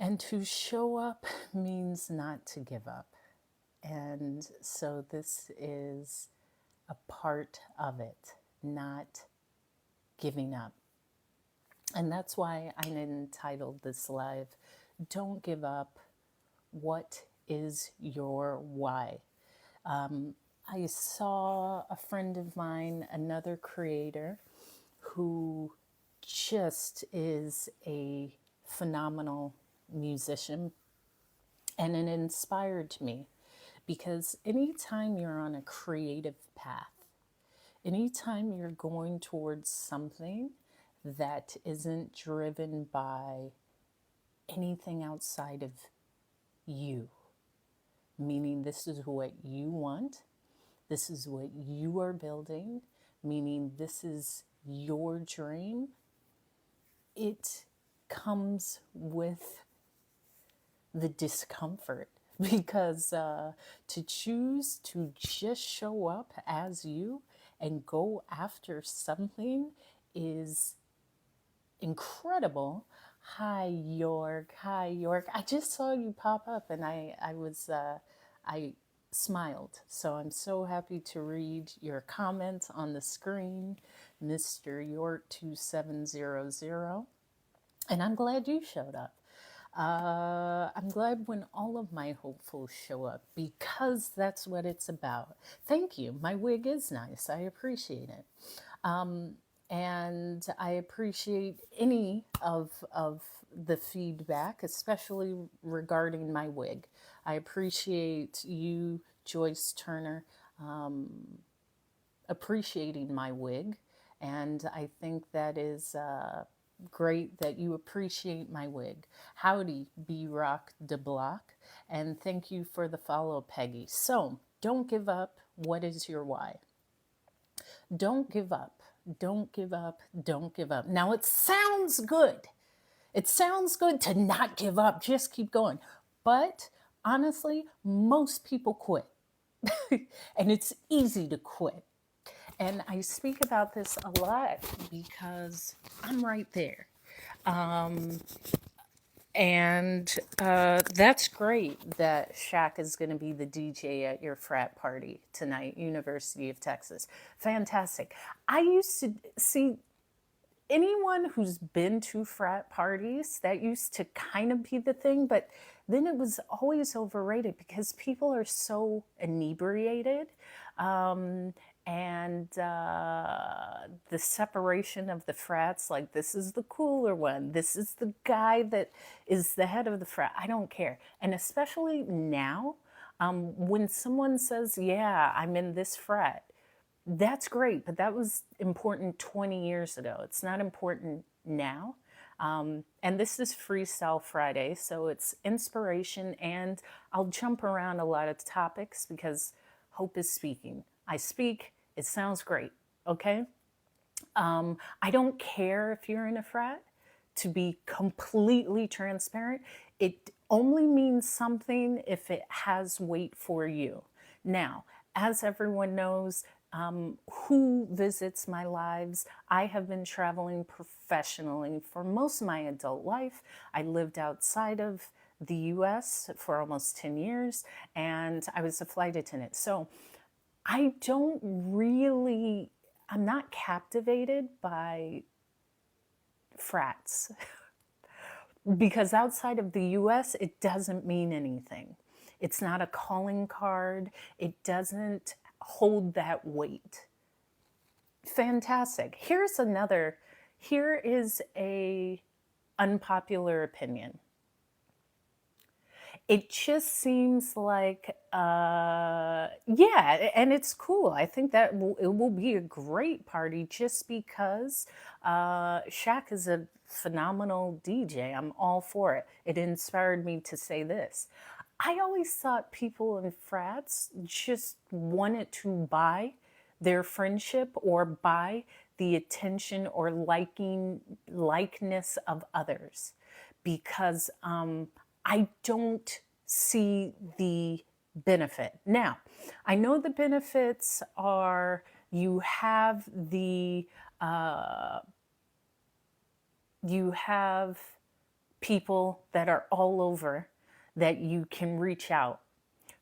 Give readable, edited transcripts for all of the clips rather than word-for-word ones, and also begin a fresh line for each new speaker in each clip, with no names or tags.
And to show up means not to give up. And so this is a part of it, not giving up. And that's why I entitled this live, Don't Give Up. What is your why? I saw a friend of mine, another creator, who just is a phenomenal musician, and it inspired me because anytime you're on a creative path, anytime you're going towards something that isn't driven by anything outside of you, meaning this is what you want, this is what you are building, meaning this is your dream, it comes with the discomfort because to choose to just show up as you and go after something is incredible. Hi, York. Hi, York. I just saw you pop up and I smiled. So I'm so happy to read your comments on the screen, Mr. York 2700. And I'm glad you showed up. I'm glad when all of my hopefuls show up because that's what it's about. Thank you. My wig is nice. I appreciate it. And I appreciate any of the feedback, especially regarding my wig. I appreciate you, Joyce Turner, appreciating my wig. And I think that is great that you appreciate my wig. Howdy, B Rock de Block. And thank you for the follow, Peggy. So don't give up. What is your why? Don't give up. Don't give up. Don't give up. Now it sounds good. It sounds good to not give up. Just keep going. But honestly, most people quit. And it's easy to quit. And I speak about this a lot because I'm right there. And that's great that Shaq is going to be the DJ at your frat party tonight, University of Texas. Fantastic. I used to see anyone who's been to frat parties, that used to kind of be the thing, but then it was always overrated because people are so inebriated. Um, and the separation of the frats, like this is the cooler one, this is the guy that is the head of the frat. I don't care. And especially now, when someone says, yeah, I'm in this frat, that's great, but that was important 20 years ago. It's not important now. And this is Freestyle Friday, so it's inspiration, and I'll jump around a lot of topics because hope is speaking. I speak, it sounds great, okay? I don't care if you're in a frat. To be completely transparent, it only means something if it has weight for you. Now, as everyone knows, who visits my lives, I have been traveling professionally for most of my adult life. I lived outside of the US for almost 10 years, and I was a flight attendant. So I don't really, I'm not captivated by frats because outside of the US, it doesn't mean anything. It's not a calling card. It doesn't hold that weight. Fantastic. Here is a unpopular opinion. It just seems like, yeah, and it's cool. I think that it will be a great party just because Shaq is a phenomenal DJ. I'm all for it. It inspired me to say this. I always thought people in frats just wanted to buy their friendship or buy the attention or likeness of others because I don't see the benefit. Now, I know the benefits are you have the you have people that are all over that you can reach out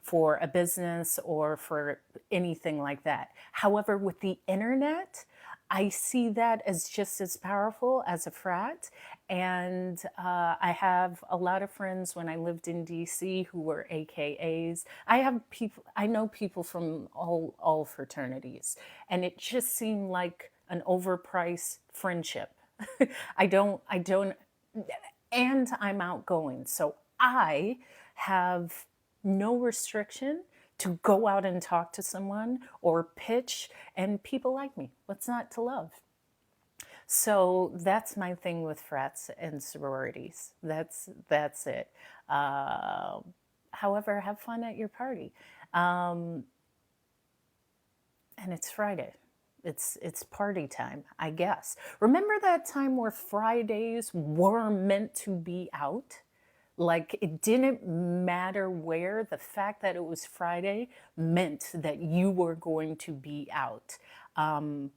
for a business or for anything like that. However, with the internet, I see that as just as powerful as a frat. And I have a lot of friends when I lived in DC who were AKAs. I know people from all fraternities, and it just seemed like an overpriced friendship. I don't, and I'm outgoing. So I have no restriction to go out and talk to someone or pitch, and people like me. What's not to love? So that's my thing with frats and sororities. That's it. Uh, However, have fun at your party. Um, and it's Friday. It's party time, I guess. Remember that time where Fridays were meant to be out? Like it didn't matter where, the fact that it was Friday meant that you were going to be out. Um,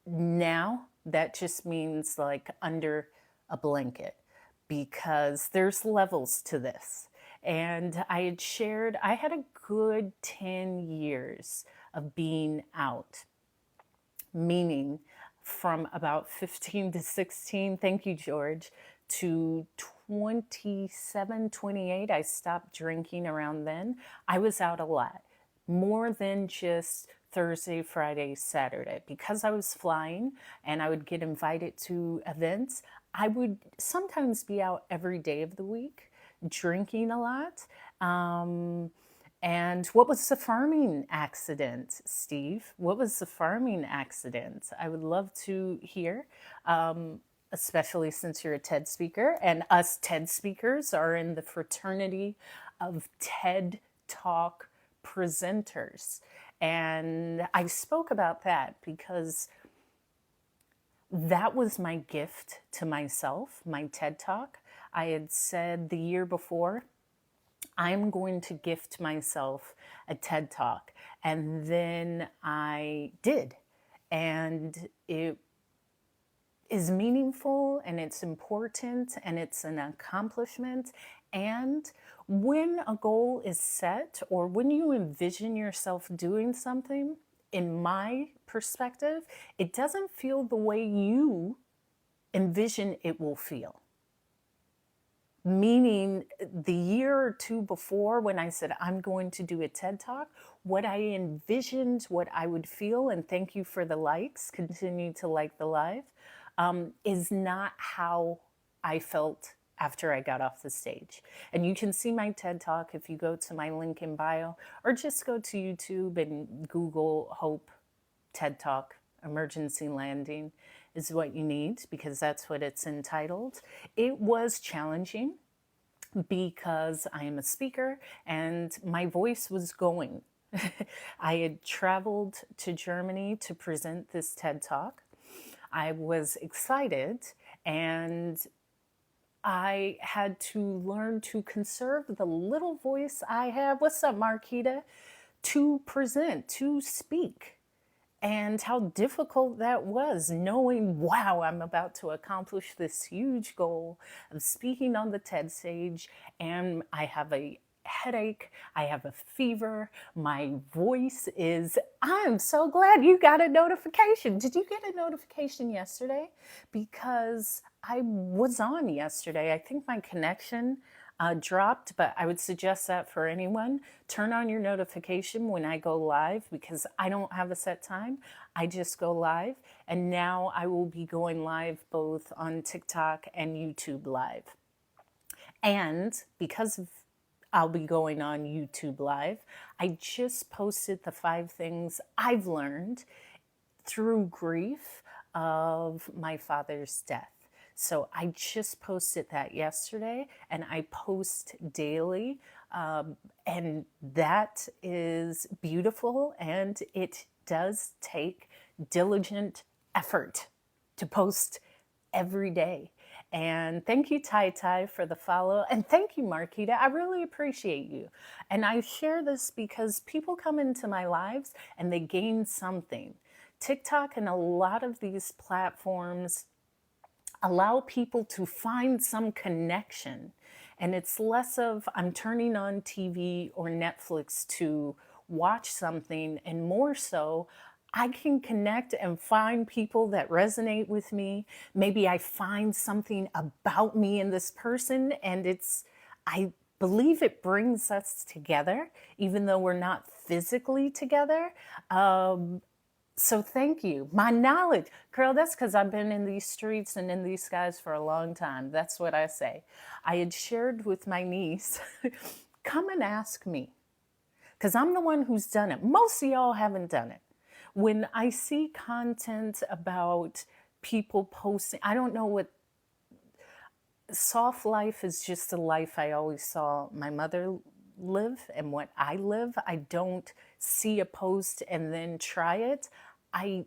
Now that just means like under a blanket because there's levels to this. And I had a good 10 years of being out, meaning from about 15 to 16, thank you, George, to 27, 28. I stopped drinking around then. I was out a lot, more than just Thursday, Friday, Saturday. Because I was flying and I would get invited to events, I would sometimes be out every day of the week, drinking a lot. And what was the farming accident, Steve? What was the farming accident? I would love to hear, especially since you're a TED speaker, and us TED speakers are in the fraternity of TED Talk presenters. And I spoke about that because that was my gift to myself, my TED Talk. I had said the year before, I'm going to gift myself a TED Talk. And then I did. And it is meaningful and it's important and it's an accomplishment. And when a goal is set or when you envision yourself doing something, in my perspective, it doesn't feel the way you envision it will feel. Meaning the year or two before when I said I'm going to do a TED Talk, what I envisioned, what I would feel, and thank you for the likes, continue to like the live, is not how I felt after I got off the stage. And you can see my TED Talk if you go to my link in bio or just go to YouTube and Google Hope TED Talk Emergency Landing is what you need because that's what it's entitled. It was challenging because I am a speaker and my voice was going. I had traveled to Germany to present this TED Talk. I was excited and I had to learn to conserve the little voice I have. What's up, Marquita? To present, to speak. And how difficult that was, knowing, wow, I'm about to accomplish this huge goal of speaking on the TED stage, and I have a headache, I have a fever, my voice is, I'm so glad you got a notification. Did you get a notification yesterday? Because I was on yesterday. I think my connection dropped, but I would suggest that for anyone. Turn on your notification when I go live because I don't have a set time. I just go live. And now I will be going live both on TikTok and YouTube live. And because I'll be going on YouTube live, I just posted the 5 things I've learned through grief of my father's death. So I just posted that yesterday and I post daily. And that is beautiful and it does take diligent effort to post every day. And thank you, Tai Tai, for the follow. And thank you, Marquita. I really appreciate you. And I share this because people come into my lives and they gain something. TikTok and a lot of these platforms allow people to find some connection. And it's less of I'm turning on TV or Netflix to watch something, and more so, I can connect and find people that resonate with me. Maybe I find something about me in this person, and I believe it brings us together, even though we're not physically together. So thank you. My knowledge, girl, that's because I've been in these streets and in these skies for a long time. That's what I say. I had shared with my niece, come and ask me, because I'm the one who's done it. Most of y'all haven't done it. When I see content about people posting, I don't know what soft life is, just a life I always saw my mother live and what I live. I don't see a post and then try it. I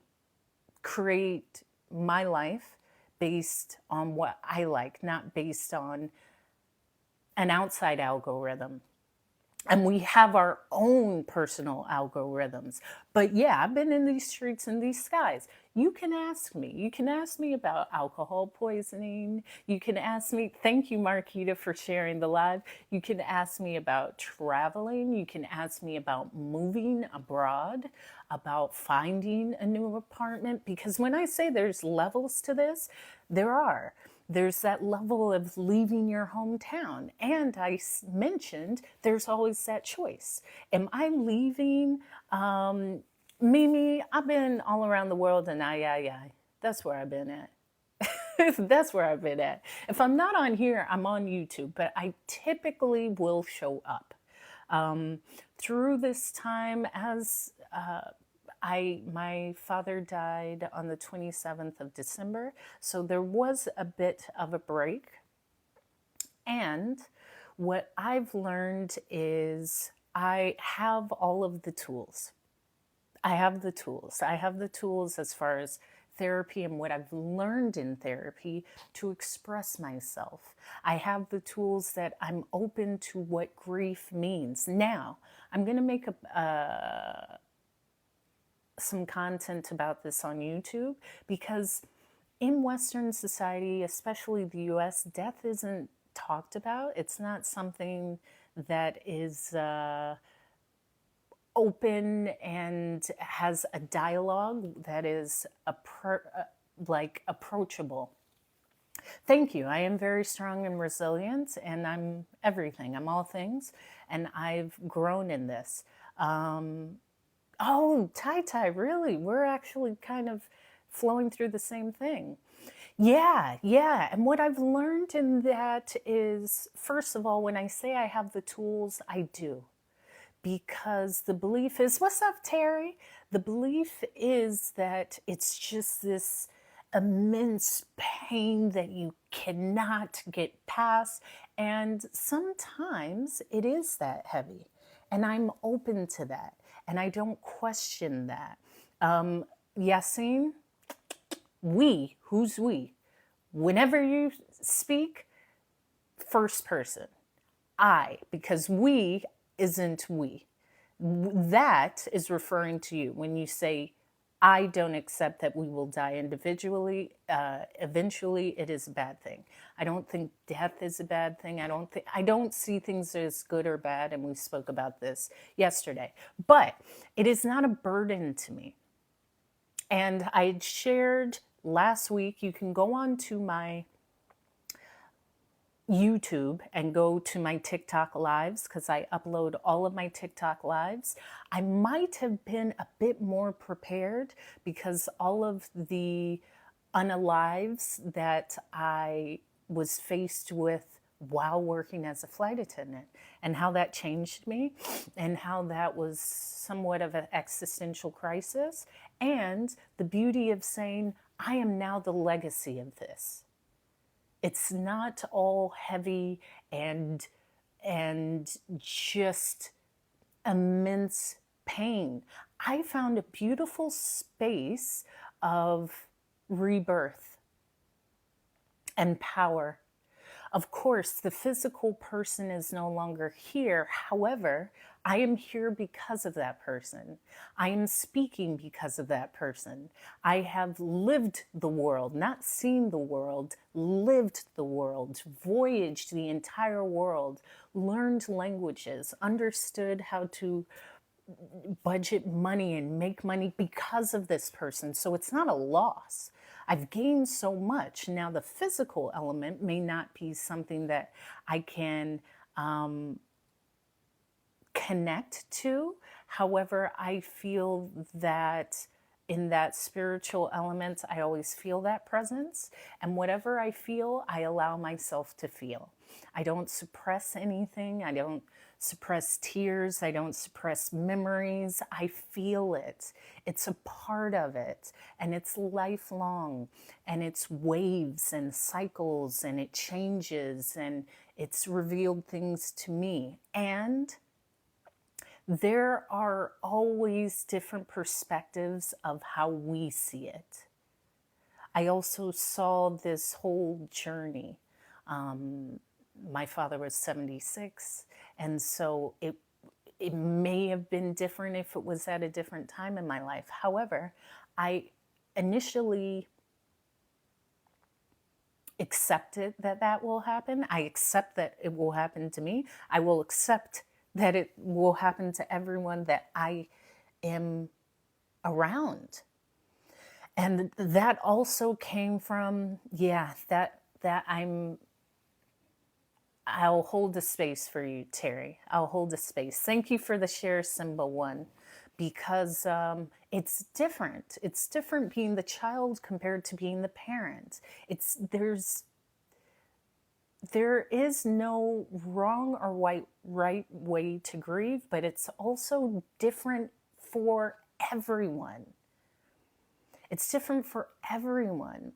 create my life based on what I like, not based on an outside algorithm. And we have our own personal algorithms. But yeah, I've been in these streets and these skies. You can ask me. You can ask me about alcohol poisoning. You can ask me, thank you, Marquita, for sharing the live. You can ask me about traveling. You can ask me about moving abroad, about finding a new apartment. Because when I say there's levels to this, there are. There's that level of leaving your hometown. And I mentioned there's always that choice. Am I leaving? Mimi, I've been all around the world, and I. That's where I've been at. That's where I've been at. If I'm not on here, I'm on YouTube, but I typically will show up. Through this time, as my father died on the 27th of December, so there was a bit of a break. And what I've learned is I have all of the tools. I have the tools. I have the tools as far as therapy and what I've learned in therapy to express myself. I have the tools that I'm open to what grief means. Now, I'm going to make some content about this on YouTube, because in Western society, especially the US, death isn't talked about. It's not something that is open and has a dialogue that is approachable. Thank you. I am very strong and resilient, and I'm everything. I'm all things, and I've grown in this. Oh, Tai, really? We're actually kind of flowing through the same thing. Yeah. And what I've learned in that is, first of all, when I say I have the tools, I do. Because the belief is, what's up, Terry? The belief is that it's just this immense pain that you cannot get past. And sometimes it is that heavy. And I'm open to that. And I don't question that. Yassine, who's we? Whenever you speak, first person. I, because we isn't we. That is referring to you. When you say, I don't accept that we will die individually, eventually it is a bad thing. I don't think death is a bad thing. I don't see things as good or bad, and we spoke about this yesterday. But it is not a burden to me. And I had shared last week, you can go on to my YouTube and go to my TikTok lives, because I upload all of my TikTok lives. I might have been a bit more prepared, because all of the unalives that I was faced with while working as a flight attendant, and how that changed me, and how that was somewhat of an existential crisis, and the beauty of saying, I am now the legacy of this. It's not all heavy and just immense pain. I found a beautiful space of rebirth and power, Of course, the physical person is no longer here. However, I am here because of that person. I am speaking because of that person. I have lived the world, not seen the world, lived the world, voyaged the entire world, learned languages, understood how to budget money and make money because of this person. So it's not a loss. I've gained so much. Now, the physical element may not be something that I can connect to. However, I feel that in that spiritual element, I always feel that presence. And whatever I feel, I allow myself to feel. I don't suppress anything. I don't suppress tears. I don't suppress memories. I feel it. It's a part of it. And it's lifelong. And it's waves and cycles. And it changes. And it's revealed things to me. And there are always different perspectives of how we see it. I also saw this whole journey. My father was 76, and so it may have been different if it was at a different time in my life. However, I initially accepted that that will happen. I accept that it will happen to me. I will accept that it will happen to everyone that I am around. And that also came from, yeah, that I'll hold a space for you, Terry. I'll hold a space. Thank you for the share, Simba One, because it's different. It's different being the child compared to being the parent. There is no wrong or right way to grieve, but it's also different for everyone. It's different for everyone.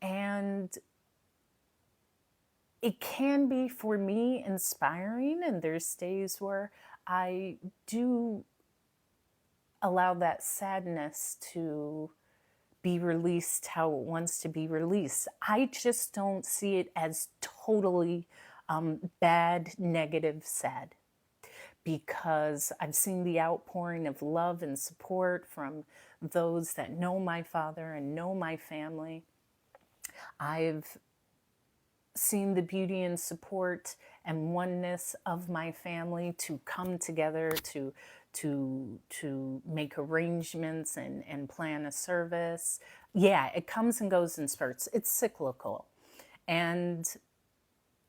And it can be, for me, inspiring. And there's days where I do allow that sadness to be released how it wants to be released. I just don't see it as totally bad, negative, sad, because I've seen the outpouring of love and support from those that know my father and know my family. I've seen the beauty and support and oneness of my family to come together to make arrangements and plan a service. Yeah, it comes and goes in spurts. It's cyclical. And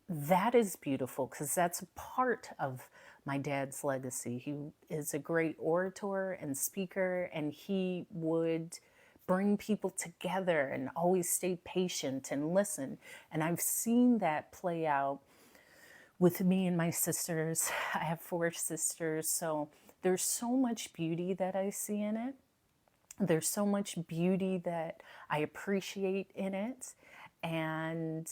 that is beautiful because that's a part of my dad's legacy. He is a great orator and speaker, and he would bring people together and always stay patient and listen. And I've seen that play out with me and my sisters. I have 4 sisters, so there's so much beauty that I see in it. There's so much beauty that I appreciate in it. And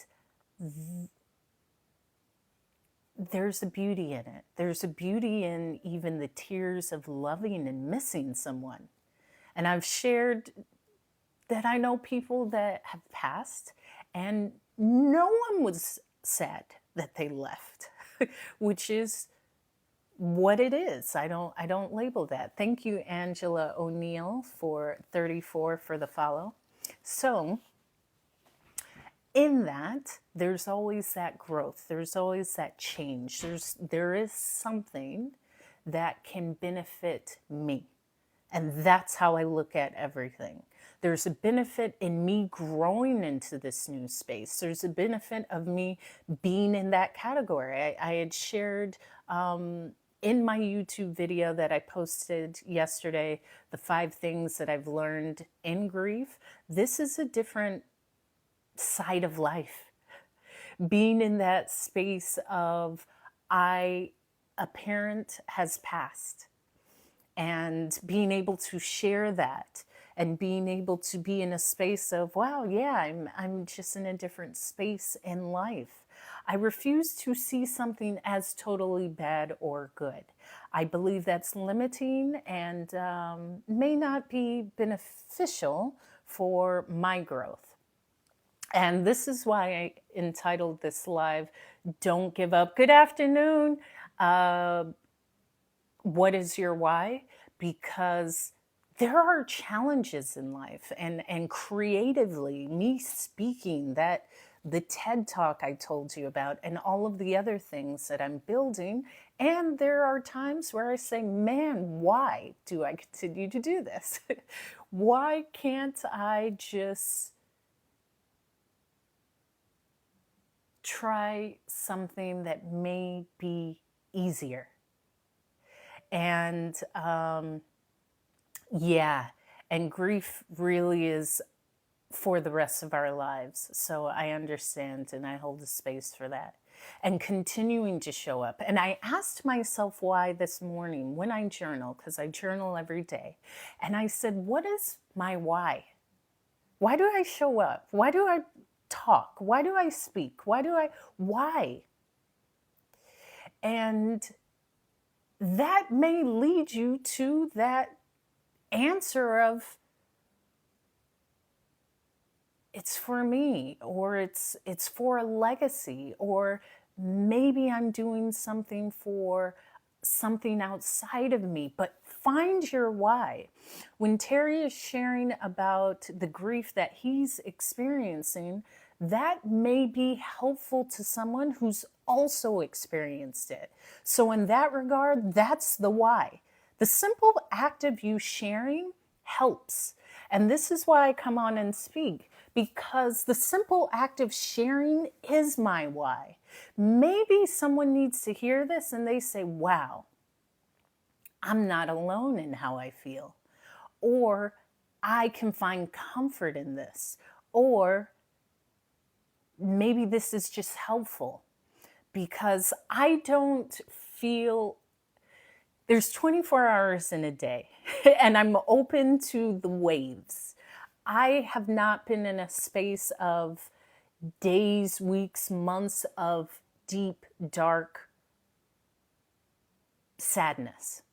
there's a beauty in it. There's a beauty in even the tears of loving and missing someone. And I've shared that I know people that have passed and no one was sad that they left, which is what it is. I don't label that. Thank you, Angela O'Neill, for 34 for the follow. So in that, there's always that growth. There's always that change. There is something that can benefit me. And that's how I look at everything. There's a benefit in me growing into this new space. There's a benefit of me being in that category. I had shared in my YouTube video that I posted yesterday, the 5 things that I've learned in grief. This is a different side of life. Being in that space of a parent has passed, and being able to share that and being able to be in a space of, wow, yeah, I'm just in a different space in life. I refuse to see something as totally bad or good. I believe that's limiting and may not be beneficial for my growth. And this is why I entitled this live, Don't Give Up. Good afternoon. Uh, what is your why? Because there are challenges in life, and creatively, me speaking, that the TED Talk I told you about, and all of the other things that I'm building. And there are times where I say, man, why do I continue to do this? Why can't I just try something that may be easier? And yeah, and grief really is for the rest of our lives. So I understand and I hold a space for that. And continuing to show up. And I asked myself why this morning when I journal, because I journal every day. And I said, what is my why? Why do I show up? Why do I talk? Why do I speak? Why? And that may lead you to that answer of, it's for me, or it's for a legacy, or maybe I'm doing something for something outside of me. But find your why. When Terry is sharing about the grief that he's experiencing, that may be helpful to someone who's also experienced it. So in that regard, that's the why. The simple act of you sharing helps. And this is why I come on and speak, because the simple act of sharing is my why. Maybe someone needs to hear this and they say, wow, I'm not alone in how I feel. Or I can find comfort in this. Or maybe this is just helpful, because I don't feel there's 24 hours in a day and I'm open to the waves. I have not been in a space of days, weeks, months of deep, dark sadness.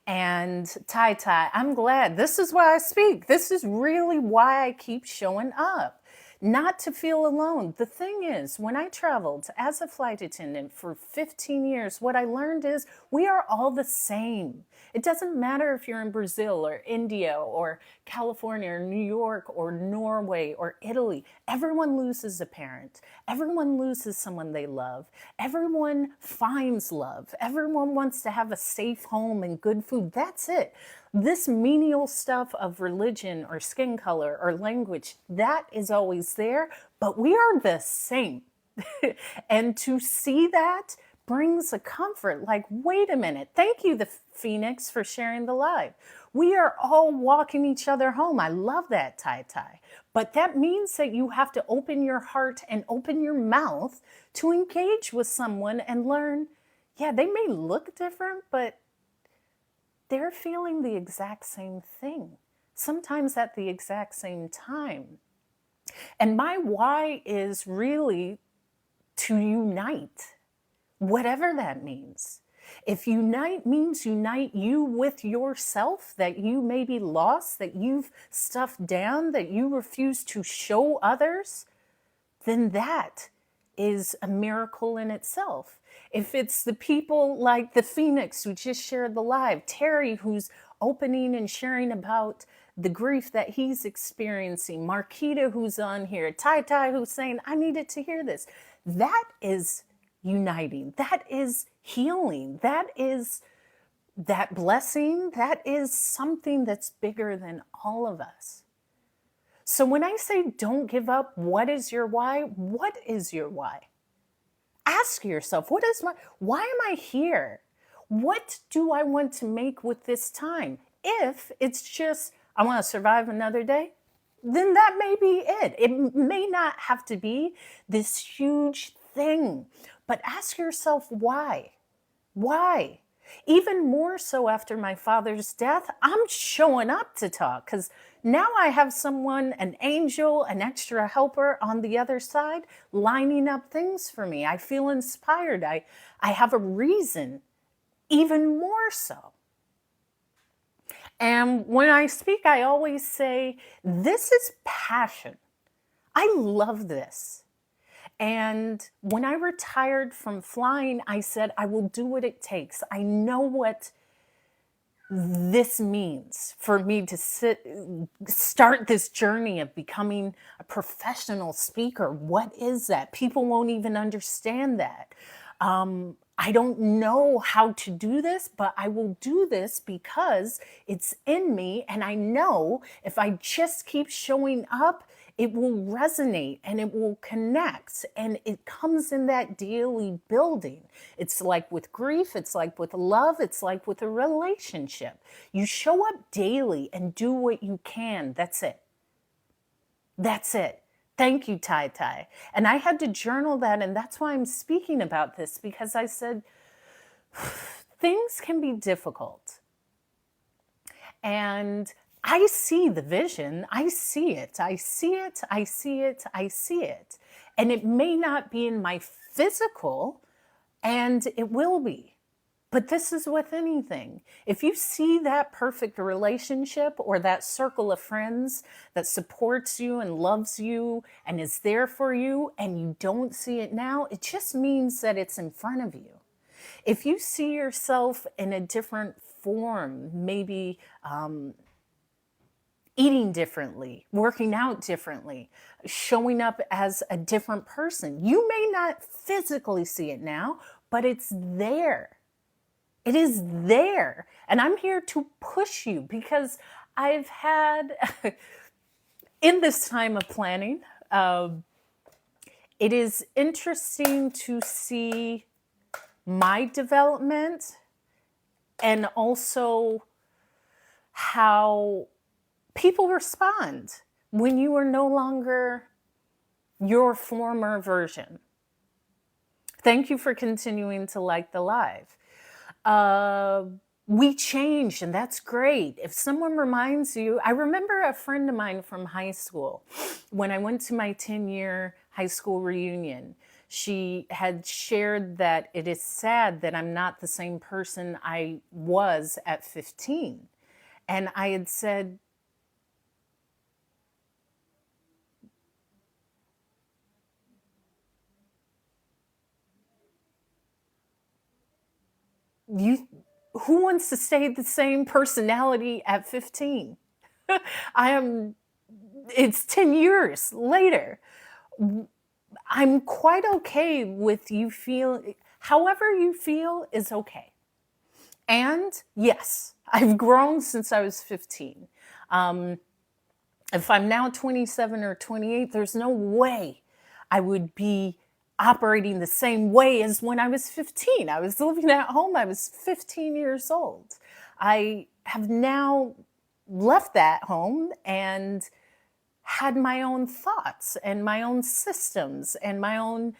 And Tai, I'm glad. This is why I speak. This is really why I keep showing up. Not to feel alone. The thing is, when I traveled as a flight attendant for 15 years, what I learned is we are all the same. It doesn't matter if you're in Brazil or India or California or New York or Norway or Italy. Everyone loses a parent. Everyone loses someone they love. Everyone finds love. Everyone wants to have a safe home and good food. That's it. This menial stuff of religion or skin color or language, that is always there, but we are the same. And to see that brings a comfort, like, wait a minute. Thank you, the Phoenix, for sharing the live. We are all walking each other home. I love that, Tai. But that means that you have to open your heart and open your mouth to engage with someone and learn, yeah, they may look different, but they're feeling the exact same thing, sometimes at the exact same time. And my why is really to unite, whatever that means. If unite means unite you with yourself, that you may be lost, that you've stuffed down, that you refuse to show others, then that is a miracle in itself. If it's the people like the Phoenix who just shared the live, Terry who's opening and sharing about the grief that he's experiencing, Marquita who's on here, Tai who's saying, I needed to hear this. That is uniting. That is healing. That is that blessing. That is something that's bigger than all of us. So when I say don't give up, what is your why? What is your why? Ask yourself, why am I here? What do I want to make with this time? If it's just, I want to survive another day, then that may be it. It may not have to be this huge thing, but ask yourself why. Why? Even more so after my father's death, I'm showing up to talk because now I have someone, an angel, an extra helper on the other side, lining up things for me. I feel inspired. I have a reason, even more so. And when I speak, I always say, this is passion. I love this. And when I retired from flying, I said, I will do what it takes. I know what this means for me to start this journey of becoming a professional speaker. What is that? People won't even understand that. I don't know how to do this, but I will do this because it's in me. And I know if I just keep showing up, it will resonate and it will connect. And it comes in that daily building. It's like with grief, it's like with love, it's like with a relationship. You show up daily and do what you can. That's it. That's it. Thank you, Tai Tai. And I had to journal that. And that's why I'm speaking about this, because I said, things can be difficult. And I see the vision. I see it. I see it. I see it. I see it. And it may not be in my physical, and it will be. But this is with anything. If you see that perfect relationship or that circle of friends that supports you and loves you and is there for you, and you don't see it now, it just means that it's in front of you. If you see yourself in a different form, maybe eating differently, working out differently, showing up as a different person, you may not physically see it now, but it's there. It is there. And I'm here to push you, because I've had, in this time of planning, it is interesting to see my development and also how people respond when you are no longer your former version. Thank you for continuing to like the live. We changed, and that's great. If someone reminds you, I remember a friend of mine from high school, when I went to my 10-year high school reunion, she had shared that it is sad that I'm not the same person I was at 15. And I had said, who wants to stay the same personality at 15? It's 10 years later. I'm quite okay with you however you feel is okay. And yes, I've grown since I was 15. If I'm now 27 or 28, there's no way I would be operating the same way as when I was 15. I was living at home. I was 15 years old. I have now left that home and had my own thoughts and my own systems and my own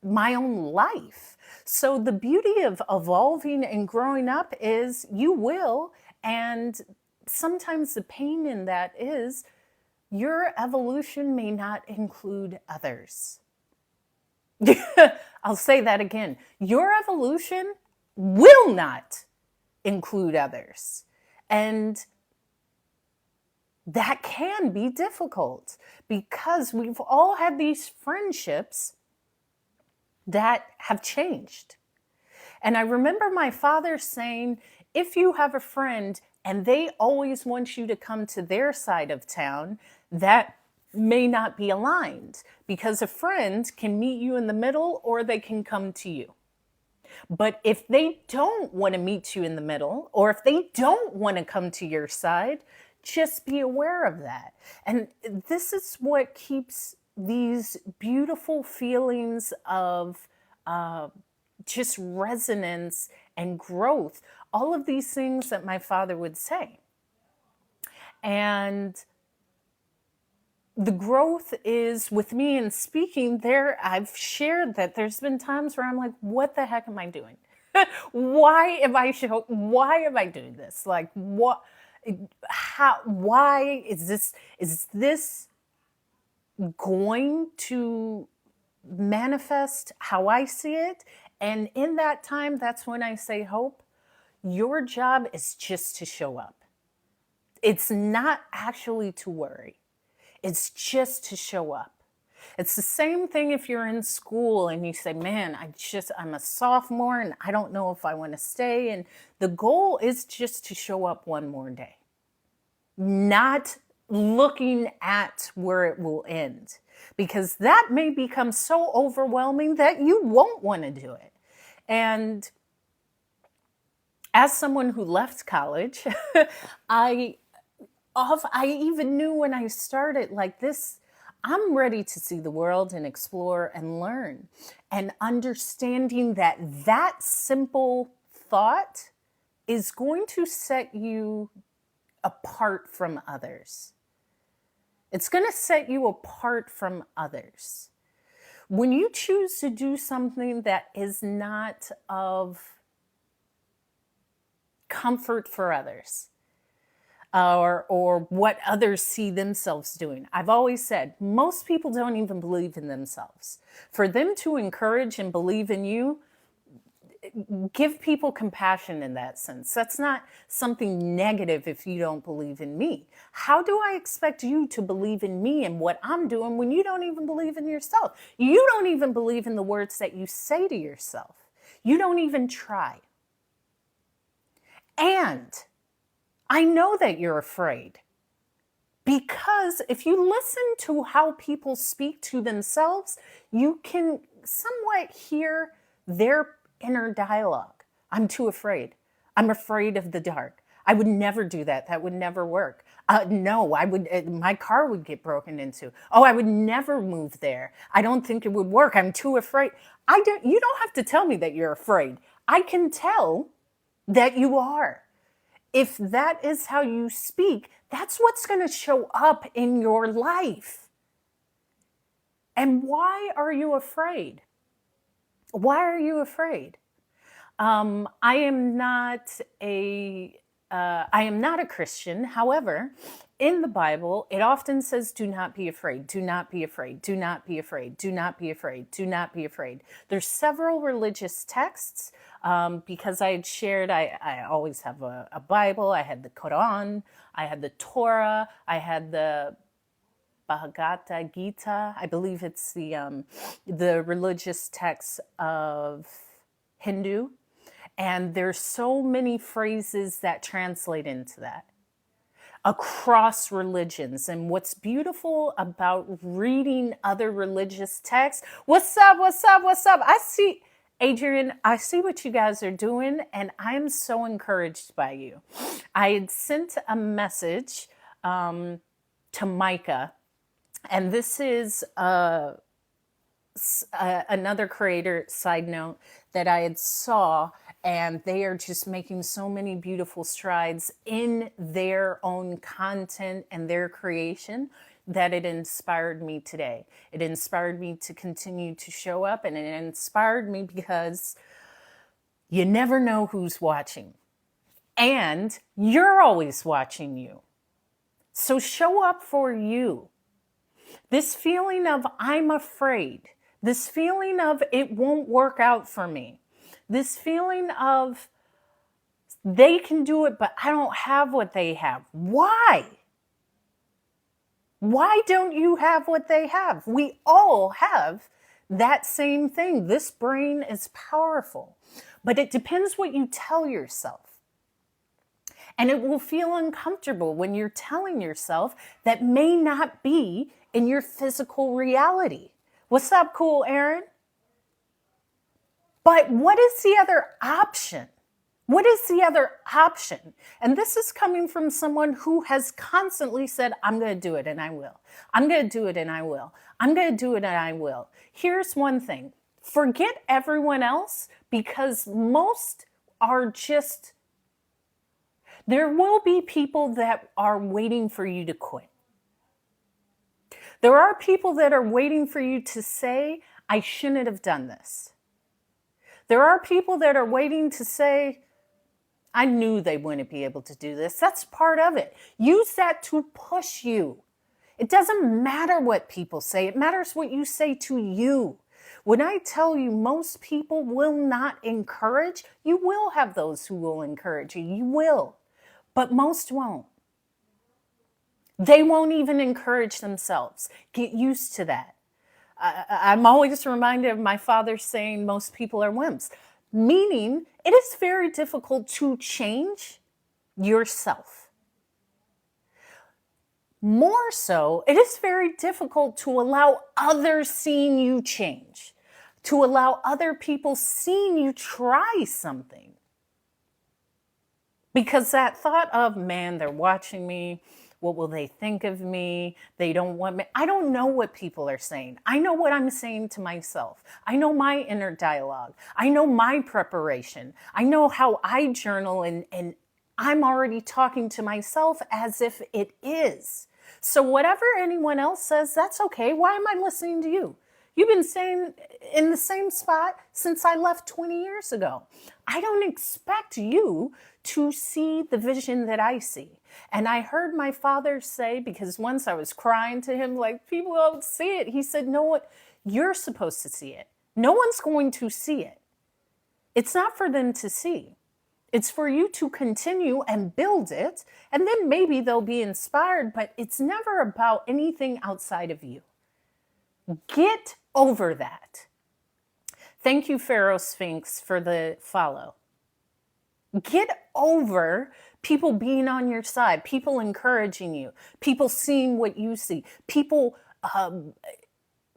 life. So the beauty of evolving and growing up is you will, and sometimes the pain in that is your evolution may not include others. I'll say that again. Your evolution will not include others. And that can be difficult, because we've all had these friendships that have changed. And I remember my father saying, if you have a friend and they always want you to come to their side of town, that may not be aligned, because a friend can meet you in the middle or they can come to you. But if they don't want to meet you in the middle, or if they don't want to come to your side, just be aware of that. And this is what keeps these beautiful feelings of just resonance and growth, all of these things that my father would say. And the growth is with me in speaking there. I've shared that there's been times where I'm like, what the heck am I doing? Why am I doing this? Like, what, why is this going to manifest how I see it? And in that time, that's when I say, Hope, your job is just to show up. It's not actually to worry. It's just to show up. It's the same thing if you're in school and you say, man, I'm a sophomore and I don't know if I want to stay. And the goal is just to show up one more day, not looking at where it will end, because that may become so overwhelming that you won't want to do it. And as someone who left college, I even knew when I started like this, I'm ready to see the world and explore and learn. And understanding that that simple thought is going to set you apart from others. It's going to set you apart from others. When you choose to do something that is not of comfort for others, or what others see themselves doing. I've always said, most people don't even believe in themselves. For them to encourage and believe in you, give people compassion in that sense. That's not something negative if you don't believe in me. How do I expect you to believe in me and what I'm doing when you don't even believe in yourself? You don't even believe in the words that you say to yourself. You don't even try. And I know that you're afraid, because if you listen to how people speak to themselves, you can somewhat hear their inner dialogue. I'm too afraid. I'm afraid of the dark. I would never do that. That would never work. No, I would. My car would get broken into. Oh, I would never move there. I don't think it would work. I'm too afraid. You don't have to tell me that you're afraid. I can tell that you are. If that is how you speak, that's what's going to show up in your life. And why are you afraid? Why are you afraid? I am not a Christian. However, in the Bible, it often says, do not be afraid, do not be afraid, do not be afraid, do not be afraid, do not be afraid. There's several religious texts, because I had shared, I always have a Bible. I had the Quran, I had the Torah, I had the Bhagavad Gita. I believe it's the religious text of Hindu. And there's so many phrases that translate into that across religions. And what's beautiful about reading other religious texts, what's up, what's up, what's up? I see, Adrian, I see what you guys are doing, and I'm so encouraged by you. I had sent a message to Micah, and this is another creator, side note, that I had saw, and they are just making so many beautiful strides in their own content and their creation that it inspired me today. It inspired me to continue to show up, and it inspired me because you never know who's watching, and you're always watching you. So show up for you. This feeling of I'm afraid, this feeling of it won't work out for me, this feeling of they can do it, but I don't have what they have. Why? Why don't you have what they have? We all have that same thing. This brain is powerful, but it depends what you tell yourself. And it will feel uncomfortable when you're telling yourself that may not be in your physical reality. What's up, cool Aaron? But what is the other option? What is the other option? And this is coming from someone who has constantly said, I'm going to do it and I will. I'm going to do it and I will. I'm going to do it and I will. Here's one thing. Forget everyone else, because most are just, there will be people that are waiting for you to quit. There are people that are waiting for you to say, I shouldn't have done this. There are people that are waiting to say, I knew they wouldn't be able to do this. That's part of it. Use that to push you. It doesn't matter what people say. It matters what you say to you. When I tell you most people will not encourage, you will have those who will encourage you. You will. But most won't. They won't even encourage themselves. Get used to that. I'm always reminded of my father saying most people are wimps, meaning it is very difficult to change yourself. More so, it is very difficult to allow others seeing you change, to allow other people seeing you try something. Because that thought of, man, they're watching me. What will they think of me? They don't want me. I don't know what people are saying. I know what I'm saying to myself. I know my inner dialogue. I know my preparation. I know how I journal, and I'm already talking to myself as if it is. So whatever anyone else says, that's okay. Why am I listening to you? You've been staying in the same spot since I left 20 years ago. I don't expect you to see the vision that I see. And I heard my father say, because once I was crying to him, like, people don't see it. He said, no, what? You're supposed to see it. No one's going to see it. It's not for them to see. It's for you to continue and build it. And then maybe they'll be inspired, but it's never about anything outside of you. Get over that. Thank you, Pharaoh Sphinx, for the follow. Get over people being on your side, people encouraging you, people seeing what you see, people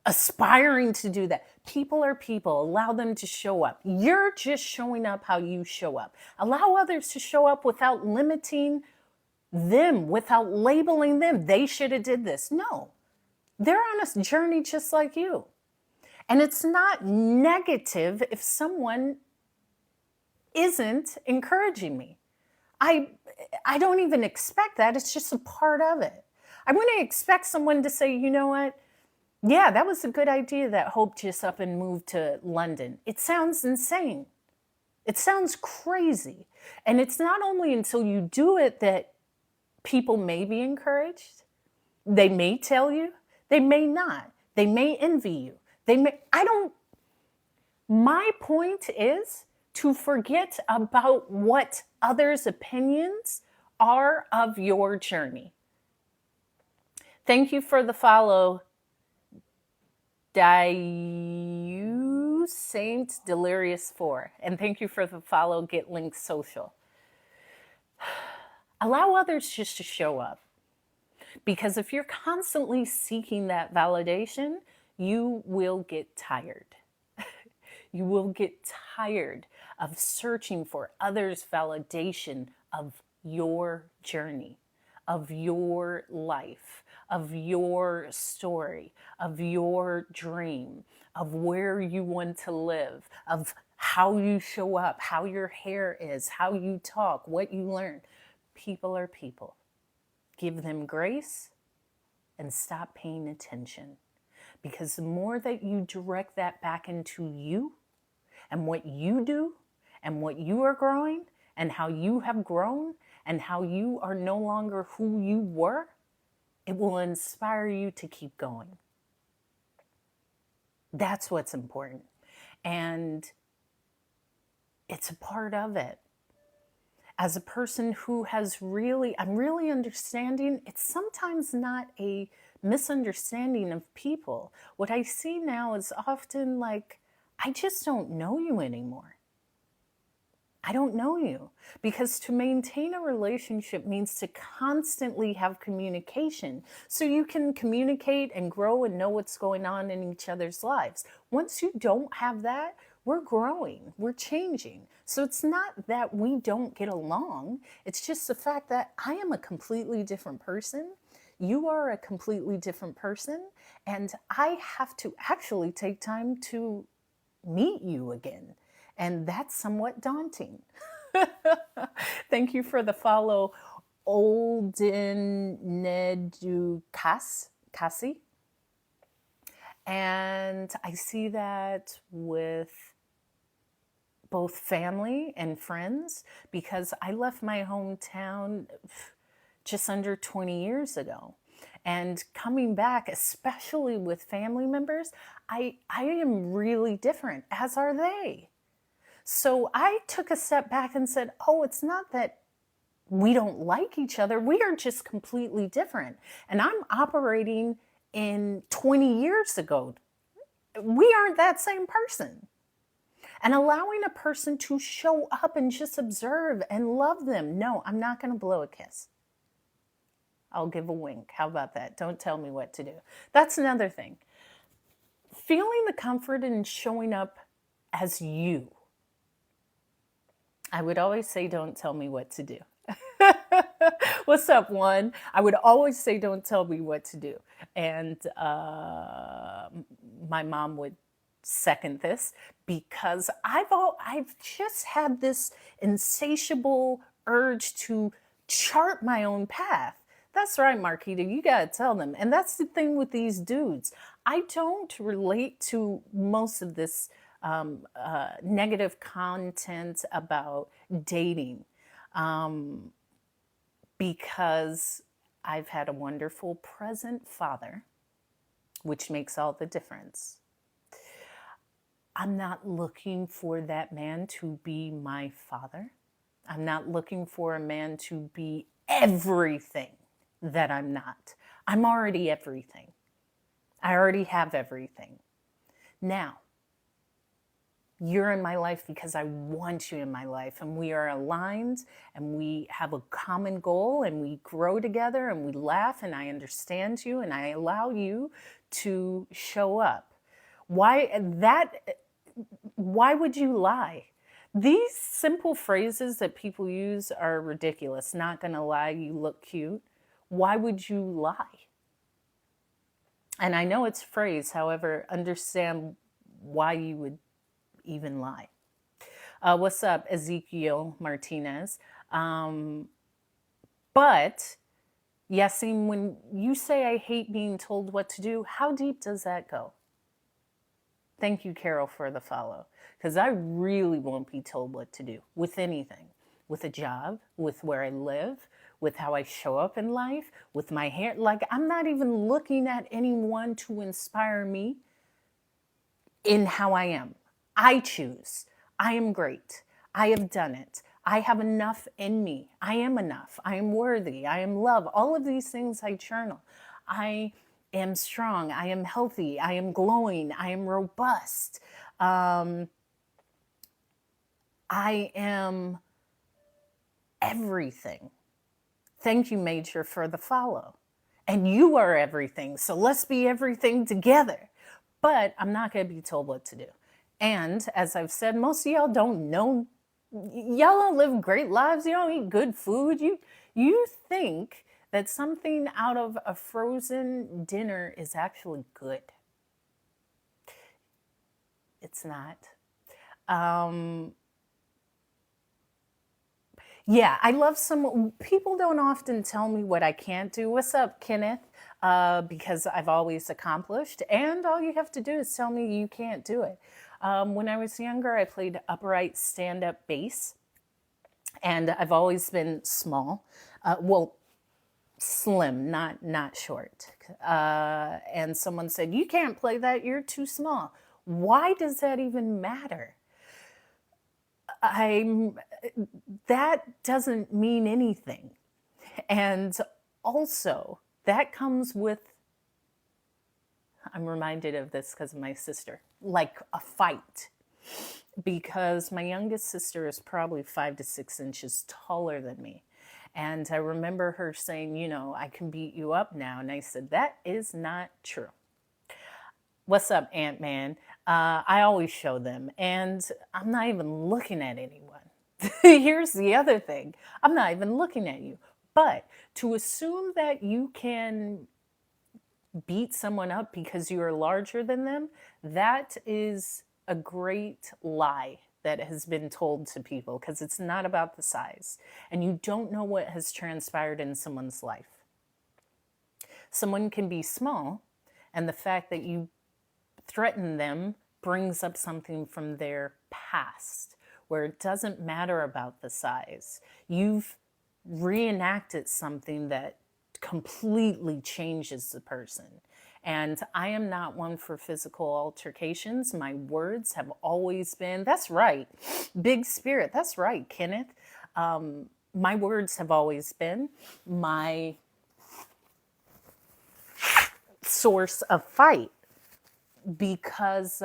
aspiring to do that. People are people. Allow them to show up. You're just showing up how you show up. Allow others to show up without limiting them, without labeling them. They should have did this. No, they're on a journey just like you. And it's not negative if someone isn't encouraging me. I don't even expect that. It's just a part of it. I wouldn't expect someone to say, you know what? Yeah, that was a good idea that Hope just up and moved to London. It sounds insane. It sounds crazy. And it's not only until you do it that people may be encouraged. They may tell you, they may not. They may envy you. My point is to forget about what others' opinions are of your journey. Thank you for the follow, Diu Saint Delirious 4. And thank you for the follow, Get Linked Social. Allow others just to show up. Because if you're constantly seeking that validation, you will get tired. You will get tired of searching for others' validation of your journey, of your life, of your story, of your dream, of where you want to live, of how you show up, how your hair is, how you talk, what you learn. People are people. Give them grace and stop paying attention. Because the more that you direct that back into you and what you do and what you are growing and how you have grown and how you are no longer who you were, it will inspire you to keep going. That's what's important. And it's a part of it. As a person who I'm really understanding, it's sometimes not a misunderstanding of people. What I see now is often like, I just don't know you anymore. I don't know you. Because to maintain a relationship means to constantly have communication so you can communicate and grow and know what's going on in each other's lives. Once you don't have that, we're growing, we're changing. So it's not that we don't get along. It's just the fact that I am a completely different person. You are a completely different person. And I have to actually take time to meet you again. And that's somewhat daunting. Thank you for the follow, Olden Nedu Kasi. And I see that with both family and friends, because I left my hometown just under 20 years ago. And coming back, especially with family members, I am really different, as are they. So I took a step back and said, oh, it's not that we don't like each other. We are just completely different. And I'm operating in 20 years ago. We aren't that same person. And allowing a person to show up and just observe and love them. No, I'm not going to blow a kiss. I'll give a wink. How about that? Don't tell me what to do. That's another thing. Feeling the comfort in showing up as you. I would always say, don't tell me what to do. What's up, one? I would always say, don't tell me what to do. And my mom would second this because I've just had this insatiable urge to chart my own path. That's right, Marquita, you got to tell them. And that's the thing with these dudes. I don't relate to most of this negative content about dating because I've had a wonderful present father, which makes all the difference. I'm not looking for that man to be my father. I'm not looking for a man to be everything that I'm not. I'm already everything. I already have everything. Now, you're in my life because I want you in my life, and we are aligned and we have a common goal and we grow together and we laugh and I understand you and I allow you to show up. Why would you lie? These simple phrases that people use are ridiculous. Not gonna lie, you look cute. Why would you lie? And I know it's a phrase, however, understand why you would even lie. What's up, Ezekiel Martinez? But, Yassine, when you say I hate being told what to do, how deep does that go? Thank you, Carol, for the follow. Because I really won't be told what to do with anything. With a job, with where I live, with how I show up in life, with my hair. Like, I'm not even looking at anyone to inspire me in how I am. I choose. I am great. I have done it. I have enough in me. I am enough. I am worthy. I am love. All of these things I journal. I am strong. I am healthy. I am glowing. I am robust. I am everything. Thank you, Major, for the follow. And you are everything. So let's be everything together. But I'm not going to be told what to do. And as I've said, most of y'all don't know. Y'all don't live great lives. You don't eat good food. You think that something out of a frozen dinner is actually good. It's not. Yeah, I love some people don't often tell me what I can't do. What's up, Kenneth? Because I've always accomplished, and all you have to do is tell me you can't do it. When I was younger, I played upright stand-up bass, and I've always been small. Well, slim, not short. And someone said, "You can't play that. You're too small." Why does that even matter? That doesn't mean anything. And also, that comes with, I'm reminded of this because of my sister, like a fight. Because my youngest sister is probably 5 to 6 inches taller than me. And I remember her saying, I can beat you up now. And I said, that is not true. What's up, Ant-Man? I always show them, and I'm not even looking at anyone. Here's the other thing. I'm not even looking at you. But to assume that you can beat someone up because you are larger than them, that is a great lie that has been told to people because it's not about the size. And you don't know what has transpired in someone's life. Someone can be small, and the fact that you threaten them brings up something from their past where it doesn't matter about the size. You've reenacted something that completely changes the person. And I am not one for physical altercations. My words have always been, that's right, big spirit. That's right, Kenneth. my words have always been my source of fight because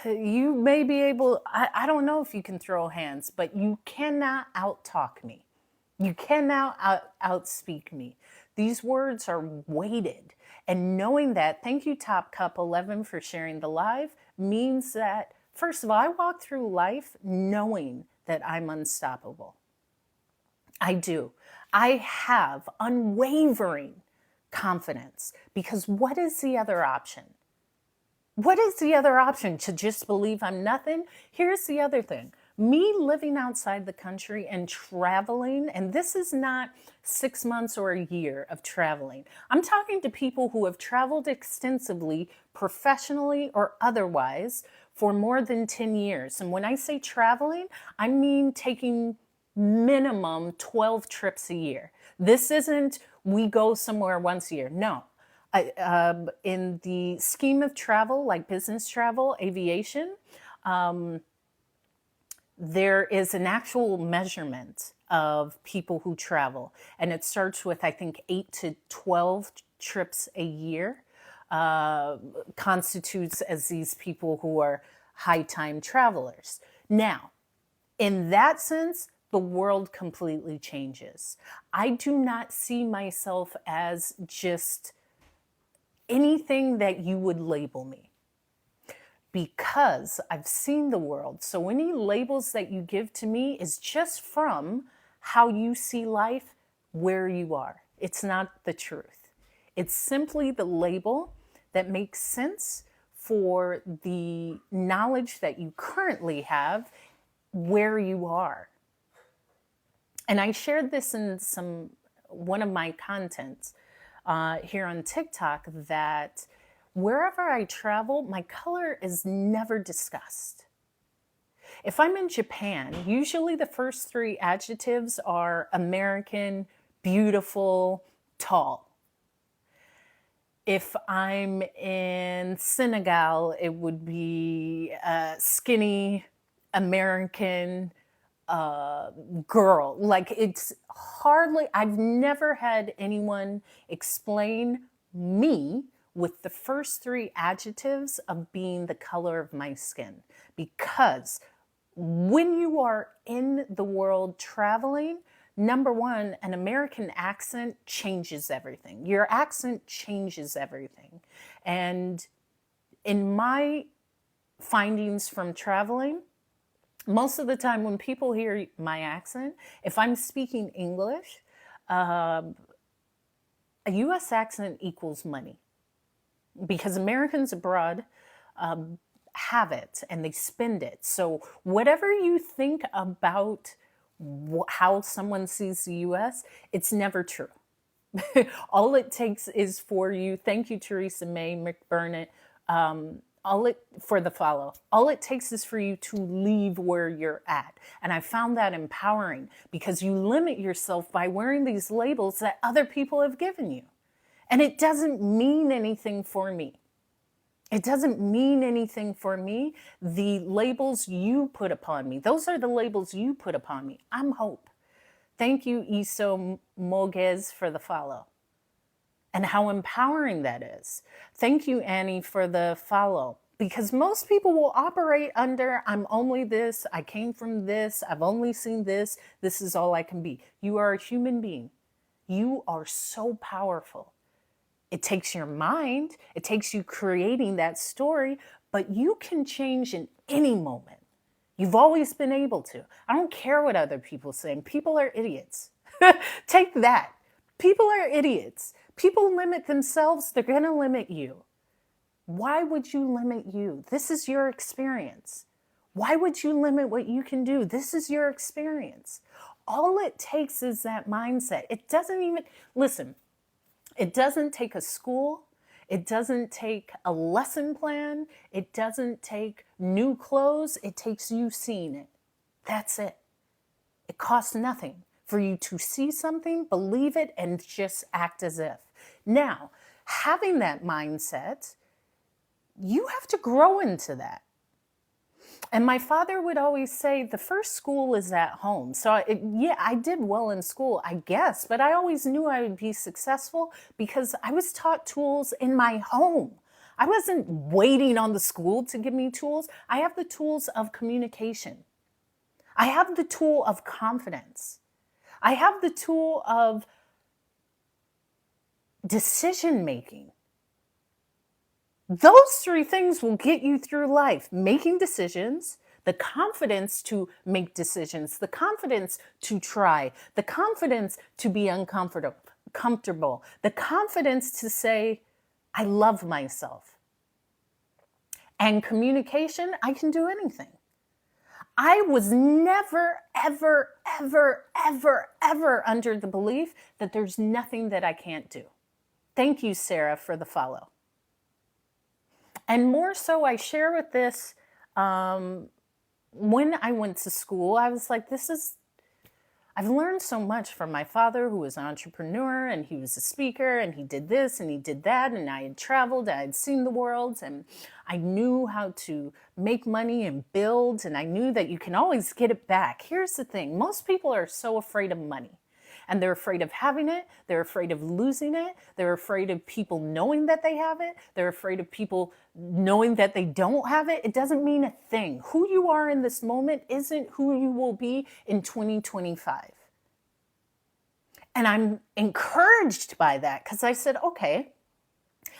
you may be able, I don't know if you can throw hands, but you cannot out-talk me. You cannot outspeak me. These words are weighted. And knowing that, thank you, Top Cup 11, for sharing the live, means that, first of all, I walk through life knowing that I'm unstoppable. I do. I have unwavering confidence because what is the other option? What is the other option? To just believe I'm nothing? Here's the other thing. Me living outside the country and traveling, and this is not 6 months or a year of traveling. I'm talking to people who have traveled extensively, professionally or otherwise, for more than 10 years. And when I say traveling, I mean taking minimum 12 trips a year. This isn't we go somewhere once a year. No. In the scheme of travel, like business travel, aviation, there is an actual measurement of people who travel. And it starts with, I think, 8 to 12 trips a year constitutes as these people who are high time travelers. Now, in that sense, the world completely changes. I do not see myself as just anything that you would label me because I've seen the world. So any labels that you give to me is just from how you see life, where you are. It's not the truth. It's simply the label that makes sense for the knowledge that you currently have, where you are. And I shared this in one of my contents here on TikTok that wherever I travel, my color is never discussed. If I'm in Japan, usually the first 3 adjectives are American, beautiful, tall. If I'm in Senegal, it would be skinny, American, girl. Like it's hardly, I've never had anyone explain me with the first 3 adjectives of being the color of my skin. Because when you are in the world traveling, number one, an American accent changes everything. Your accent changes everything. And in my findings from traveling, most of the time when people hear my accent, if I'm speaking English, a US accent equals money because Americans abroad have it and they spend it. So whatever you think about how someone sees the US, it's never true. All it takes is for you, thank you, Theresa May McBurnett, for the follow. All it takes is for you to leave where you're at. And I found that empowering because you limit yourself by wearing these labels that other people have given you. And it doesn't mean anything for me. It doesn't mean anything for me. The labels you put upon me, those are the labels you put upon me. I'm hope. Thank you, Iso Moguez, for the follow. And how empowering that is. Thank you, Annie, for the follow. Because most people will operate under, I'm only this, I came from this, I've only seen this is all I can be. You are a human being. You are so powerful. It takes your mind, it takes you creating that story, but you can change in any moment. You've always been able to. I don't care what other people say. People are idiots. Take that. People are idiots. People limit themselves, they're going to limit you. Why would you limit you? This is your experience. Why would you limit what you can do? This is your experience. All it takes is that mindset. It doesn't even, listen, it doesn't take a school. It doesn't take a lesson plan. It doesn't take new clothes. It takes you seeing it. That's it. It costs nothing for you to see something, believe it, and just act as if. Now, having that mindset, you have to grow into that. And my father would always say, the first school is at home. So, yeah, I did well in school, I guess, but I always knew I would be successful because I was taught tools in my home. I wasn't waiting on the school to give me tools. I have the tools of communication. I have the tool of confidence. I have the tool of decision making. Those three things will get you through life: making decisions, the confidence to make decisions, the confidence to try, the confidence to be comfortable, the confidence to say, I love myself. And communication, I can do anything. I was never, ever, ever, ever, ever under the belief that there's nothing that I can't do. Thank you, Sarah, for the follow. And more so, I share with this when I went to school, I was like, I've learned so much from my father, who was an entrepreneur, and he was a speaker, and he did this and he did that, and I had traveled, I had seen the world, and I knew how to make money and build, and I knew that you can always get it back. Here's the thing: most people are so afraid of money. And they're afraid of having it. They're afraid of losing it. They're afraid of people knowing that they have it. They're afraid of people knowing that they don't have it. It doesn't mean a thing. Who you are in this moment isn't who you will be in 2025. And I'm encouraged by that because I said, okay,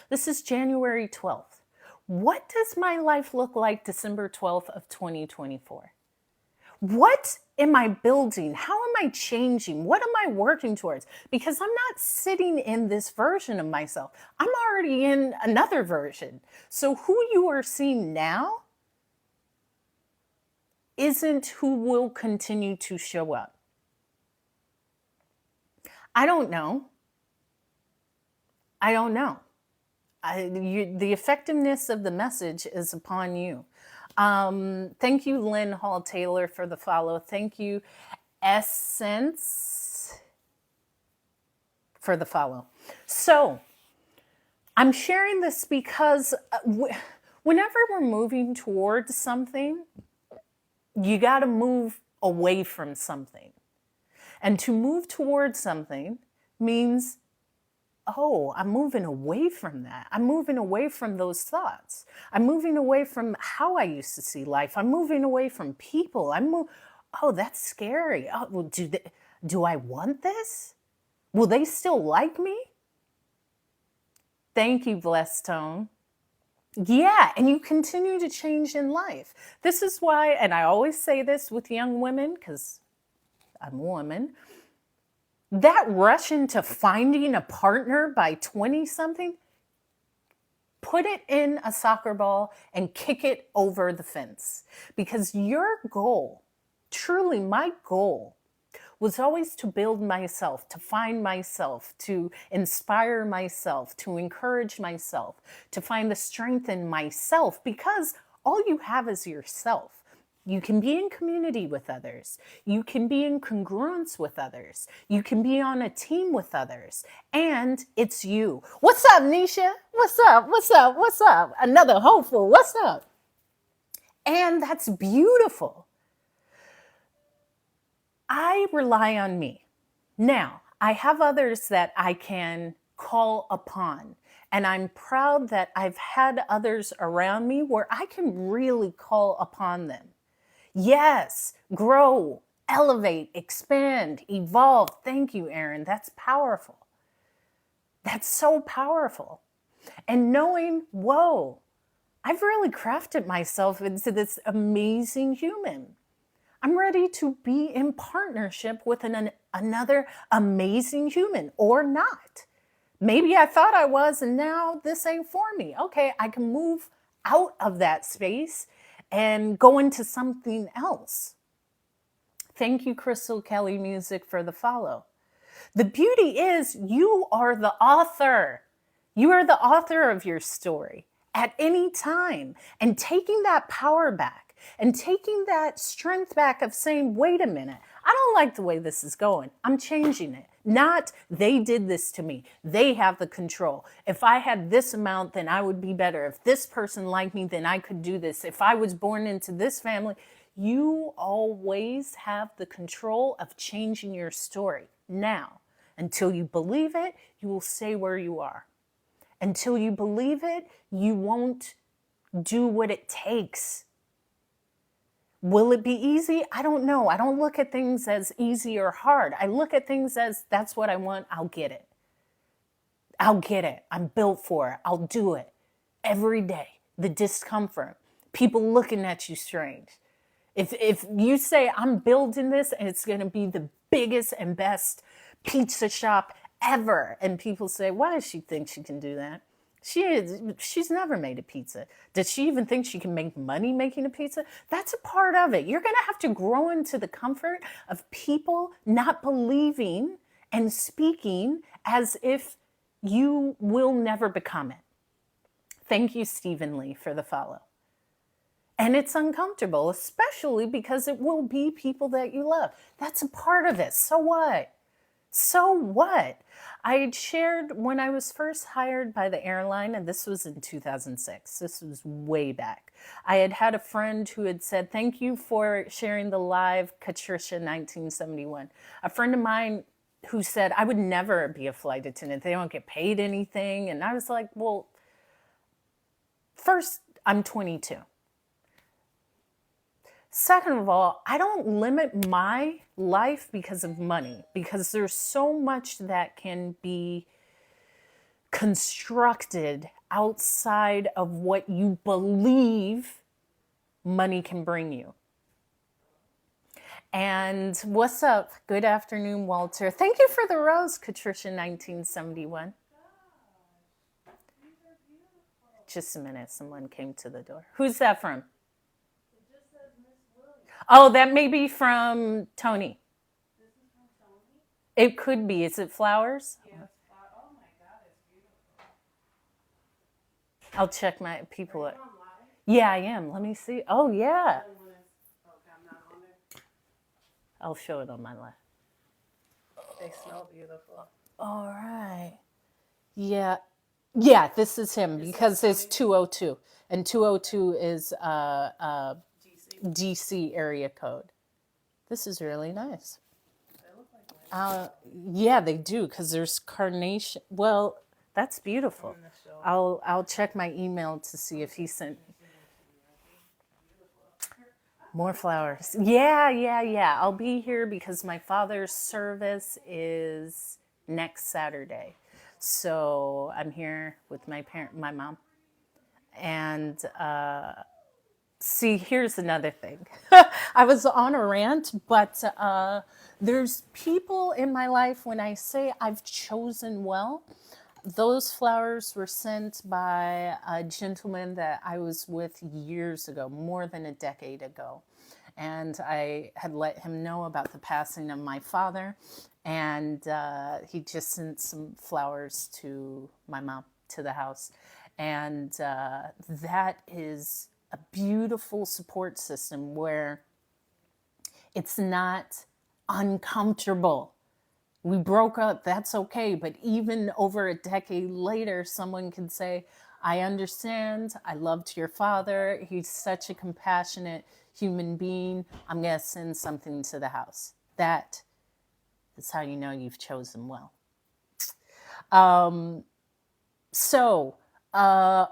this is January 12th. What does my life look like December 12th of 2024? What am I building? How am I changing? What am I working towards? Because I'm not sitting in this version of myself. I'm already in another version. So who you are seeing now isn't who will continue to show up. I don't know. I don't know. The effectiveness of the message is upon you. Thank you, Lynn Hall Taylor, for the follow. Thank you, Essence, for the follow. So I'm sharing this because whenever we're moving towards something, you got to move away from something. And to move towards something means, oh, I'm moving away from that. I'm moving away from those thoughts. I'm moving away from how I used to see life. I'm moving away from people. Oh, that's scary. Oh, well, do I want this? Will they still like me? Thank you, Blessed Tone. Yeah, and you continue to change in life. This is why, and I always say this with young women, because I'm a woman, that rush into finding a partner by 20-something, put it in a soccer ball and kick it over the fence. Because your goal, truly my goal, was always to build myself, to find myself, to inspire myself, to encourage myself, to find the strength in myself, because all you have is yourself. You can be in community with others. You can be in congruence with others. You can be on a team with others. And it's you. What's up, Nisha? What's up? What's up? What's up? Another hopeful. What's up? And that's beautiful. I rely on me. Now, I have others that I can call upon. And I'm proud that I've had others around me where I can really call upon them. Yes, grow, elevate, expand, evolve. Thank you, Erin. That's powerful. That's so powerful. And knowing, whoa, I've really crafted myself into this amazing human. I'm ready to be in partnership with another amazing human, or not. Maybe I thought I was, and now this ain't for me. Okay, I can move out of that space and go into something else. Thank you, Crystal Kelly Music, for the follow. The beauty is you are the author. You are the author of your story at any time. And taking that power back and taking that strength back of saying, wait a minute, I don't like the way this is going. I'm changing it. Not, they did this to me. They have the control. If I had this amount, then I would be better. If this person liked me, then I could do this. If I was born into this family, you always have the control of changing your story. Now, until you believe it, you will stay where you are. Until you believe it, you won't do what it takes. Will it be easy? I don't know. I don't look at things as easy or hard. I look at things as that's what I want. I'll get it. I'll get it. I'm built for it. I'll do it. Every day, the discomfort, people looking at you strange. If you say, I'm building this and it's going to be the biggest and best pizza shop ever, and people say, why does she think she can do that? She's never made a pizza. Does she even think she can make money making a pizza? That's a part of it. You're going to have to grow into the comfort of people not believing and speaking as if you will never become it. Thank you, Stephen Lee, for the follow. And it's uncomfortable, especially because it will be people that you love. That's a part of it. So what? So what? I had shared when I was first hired by the airline, and this was in 2006. This was way back. I had a friend who had said, thank you for sharing the live Katricia 1971. A friend of mine who said, I would never be a flight attendant. They don't get paid anything. And I was like, well, first, I'm 22. Second of all, I don't limit my life because of money, because there's so much that can be constructed outside of what you believe money can bring you. And what's up? Good afternoon, Walter. Thank you for the rose, Katricia 1971. Just a minute, someone came to the door. Who's that from? Oh, that may be from Tony.
This is from Tony?
It could be. Is it flowers?
Yes. Oh my God, it's beautiful.
I'll check my people.
Are you on live?
Yeah, I am. Let me see. Oh, yeah.
Okay, I'm not on there.
I'll show it on my live.
They smell beautiful.
All right. Yeah. Yeah, this is him because it's 202. And 202 is DC area code. This is really nice.
They look like
Yeah, they do, because there's carnation. Well, that's beautiful. I'll check my email to see if he sent more flowers. Yeah. I'll be here because my father's service is next Saturday. So I'm here with my mom. And see, here's another thing. I was on a rant, but there's people in my life, when I say I've chosen well, those flowers were sent by a gentleman that I was with years ago, more than a decade ago. And I had let him know about the passing of my father. And he just sent some flowers to my mom, to the house. And that is a beautiful support system where it's not uncomfortable. We broke up, that's okay. But even over a decade later, someone can say, I understand. I loved your father. He's such a compassionate human being. I'm going to send something to the house. That is how you know you've chosen well.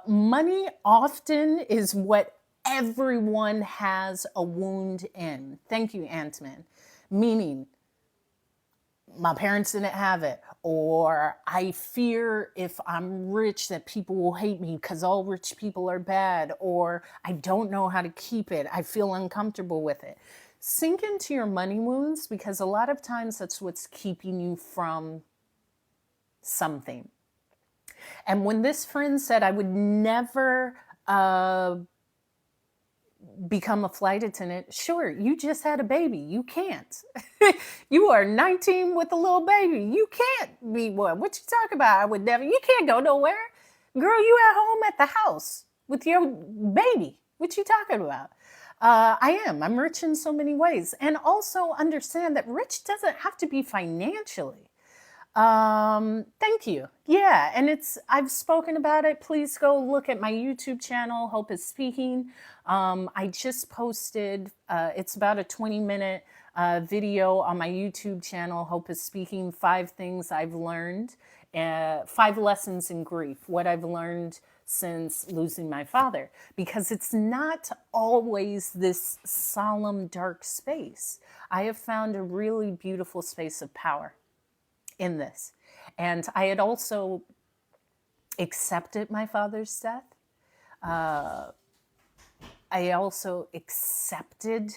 Money often is what everyone has a wound in. Thank you, Ant-Man. Meaning, my parents didn't have it, or I fear if I'm rich that people will hate me because all rich people are bad, or I don't know how to keep it. I feel uncomfortable with it. Sink into your money wounds, because a lot of times that's what's keeping you from something. And when this friend said I would never become a flight attendant, sure, you just had a baby. You can't. You are 19 with a little baby. You can't be what? What you talking about? I would never. You can't go nowhere. Girl, you at home at the house with your baby. What you talking about? I'm rich in so many ways. And also understand that rich doesn't have to be financially. Thank you. Yeah, and I've spoken about it. Please go look at my YouTube channel, Hope is Speaking. I just posted, it's about a 20-minute video on my YouTube channel, Hope is Speaking, 5 things I've learned, 5 lessons in grief, what I've learned since losing my father, because it's not always this solemn, dark space. I have found a really beautiful space of power in this. And I had also accepted my father's death. I also accepted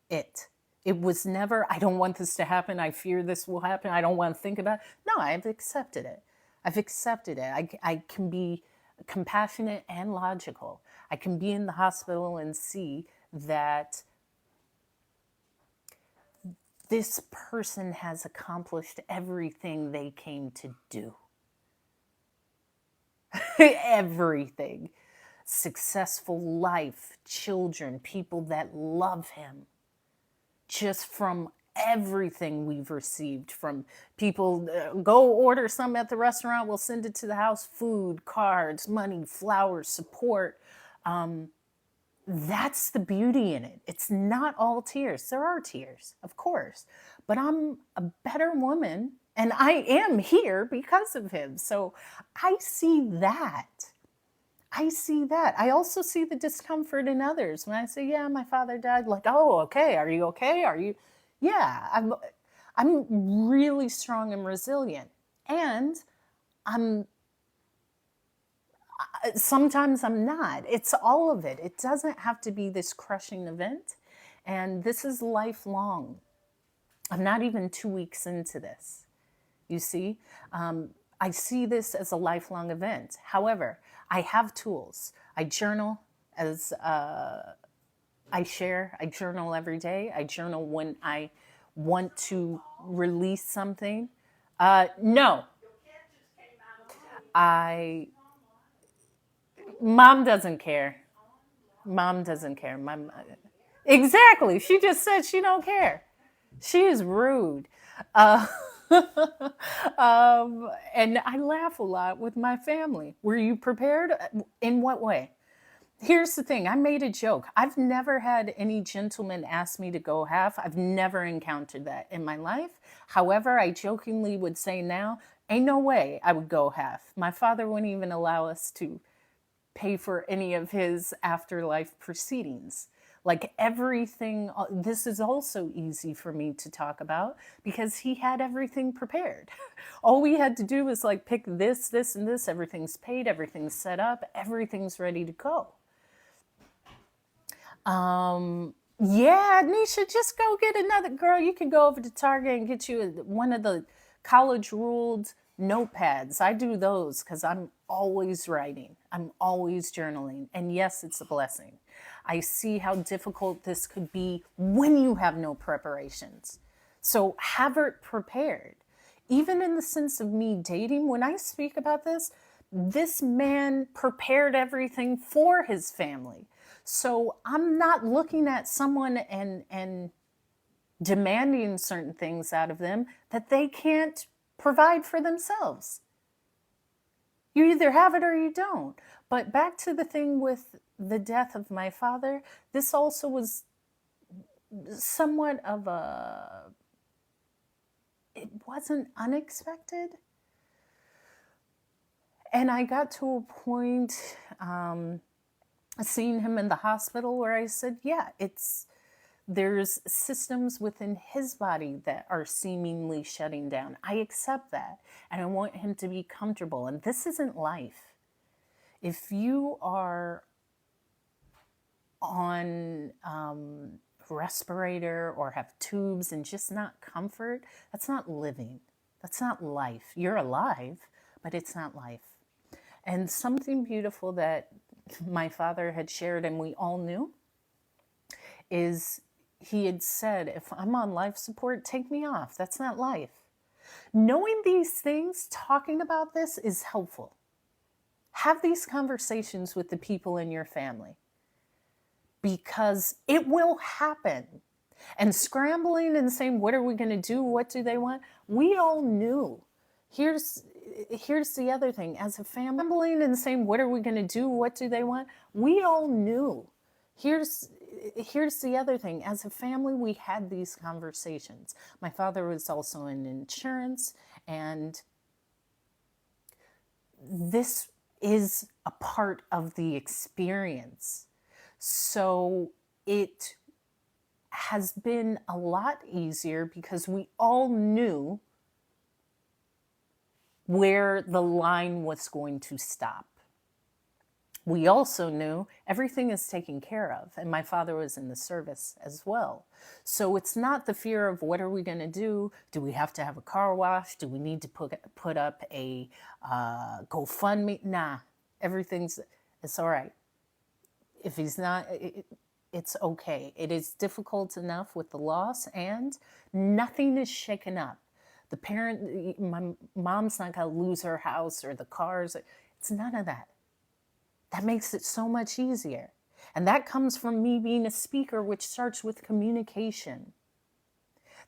it. It was never, I don't want this to happen. I fear this will happen. I don't want to think about it. No, I've accepted it. I've accepted it. I can be compassionate and logical. I can be in the hospital and see that this person has accomplished everything they came to do. Everything. Successful life, children, people that love him. Just from everything we've received from people, go order something at the restaurant, we'll send it to the house, food, cards, money, flowers, support. That's the beauty in it. It's not all tears. There are tears, of course, but I'm a better woman and I am here because of him. So I see that. I see that. I also see the discomfort in others when I say, "Yeah, my father died." Like, "Oh, okay. Are you okay? Are you?" Yeah, I'm really strong and resilient, and I'm sometimes I'm not. It's all of it. It doesn't have to be this crushing event. And this is lifelong. I'm not even 2 weeks into this. You see, I see this as a lifelong event. However, I have tools. I journal as I journal every day. I journal when I want to release something. No, I Mom doesn't care. Mom doesn't care. Exactly. She just said she don't care. She is rude. Uh, and I laugh a lot with my family. Were you prepared? In what way? Here's the thing. I made a joke. I've never had any gentleman ask me to go half. I've never encountered that in my life. However, I jokingly would say now, ain't no way I would go half. My father wouldn't even allow us to pay for any of his afterlife proceedings. Like everything, this is also easy for me to talk about because he had everything prepared. All we had to do was like pick this, this, and this. Everything's paid, everything's set up, everything's ready to go. Yeah, Nisha, just go get another girl. You can go over to Target and get you one of the college ruled notepads. I do those because I'm always writing, I'm always journaling. And yes, it's a blessing. I see how difficult this could be when you have no preparations. So have it prepared. Even in the sense of me dating, when I speak about this man prepared everything for his family. So I'm not looking at someone and demanding certain things out of them that they can't provide for themselves. You either have it or you don't. But back to the thing with the death of my father, this also was somewhat of it wasn't unexpected. And I got to a point seeing him in the hospital where I said, yeah, there's systems within his body that are seemingly shutting down. I accept that. And I want him to be comfortable. And this isn't life. If you are on respirator or have tubes and just not comfort, that's not living. That's not life. You're alive, but it's not life. And something beautiful that my father had shared and we all knew is he had said, if I'm on life support, take me off. That's not life. Knowing these things, talking about this is helpful. Have these conversations with the people in your family because it will happen. And scrambling and saying, what are we going to do? What do they want? We all knew. Here's here's the other thing. As a family, and saying, what are we going to do? What do they want? We all knew. Here's here's the other thing. As a family, we had these conversations. My father was also in insurance, and this is a part of the experience. So it has been a lot easier because we all knew where the line was going to stop. We also knew everything is taken care of, and my father was in the service as well. So it's not the fear of what are we going to do? Do we have to have a car wash? Do we need to put up a GoFundMe? Nah, it's all right. If he's not, it's okay. It is difficult enough with the loss, and nothing is shaken up. My mom's not going to lose her house or the cars. It's none of that. That makes it so much easier. And that comes from me being a speaker, which starts with communication.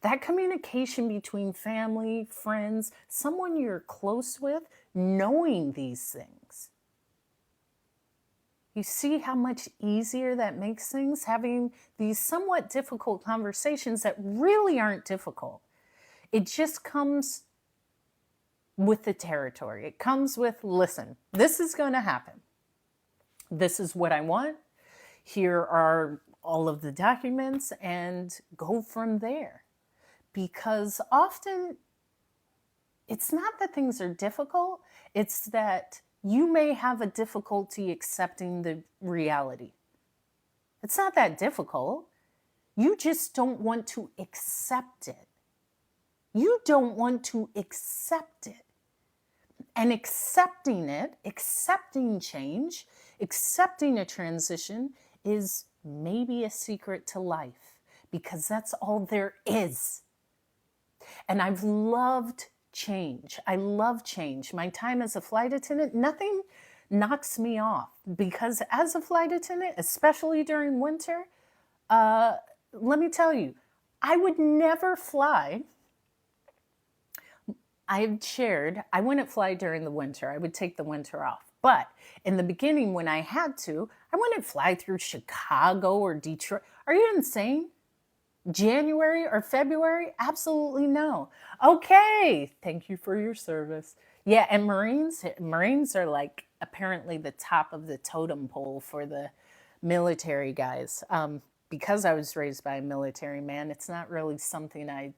That communication between family, friends, someone you're close with, knowing these things. You see how much easier that makes things, having these somewhat difficult conversations that really aren't difficult. It just comes with the territory. It comes with, listen, this is going to happen. This is what I want. Here are all of the documents, and go from there. Because often it's not that things are difficult, it's that you may have a difficulty accepting the reality. It's not that difficult. You just don't want to accept it. You don't want to accept it. And accepting it, accepting change, accepting a transition is maybe a secret to life, because that's all there is. And I've loved change. I love change. My time as a flight attendant, nothing knocks me off, because as a flight attendant, especially during winter, let me tell you, I would never fly. I've shared, I wouldn't fly during the winter. I would take the winter off. But in the beginning, when I had to, I wouldn't fly through Chicago or Detroit. Are you insane? January or February? Absolutely no. Okay, thank you for your service. Yeah, and Marines are like apparently the top of the totem pole for the military guys. Because I was raised by a military man, it's not really something I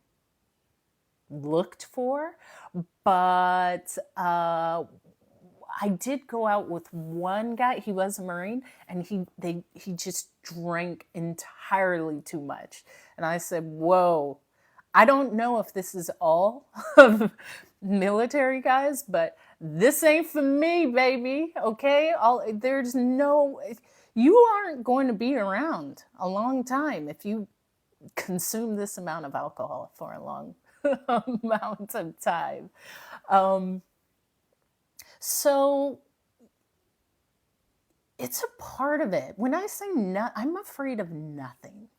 looked for, but I did go out with one guy. He was a Marine, and he just drank entirely too much. And I said, "Whoa, I don't know if this is all of military guys, but this ain't for me, baby. Okay, you aren't going to be around a long time if you consume this amount of alcohol for a long amount of time." So it's a part of it. When I say I'm afraid of nothing.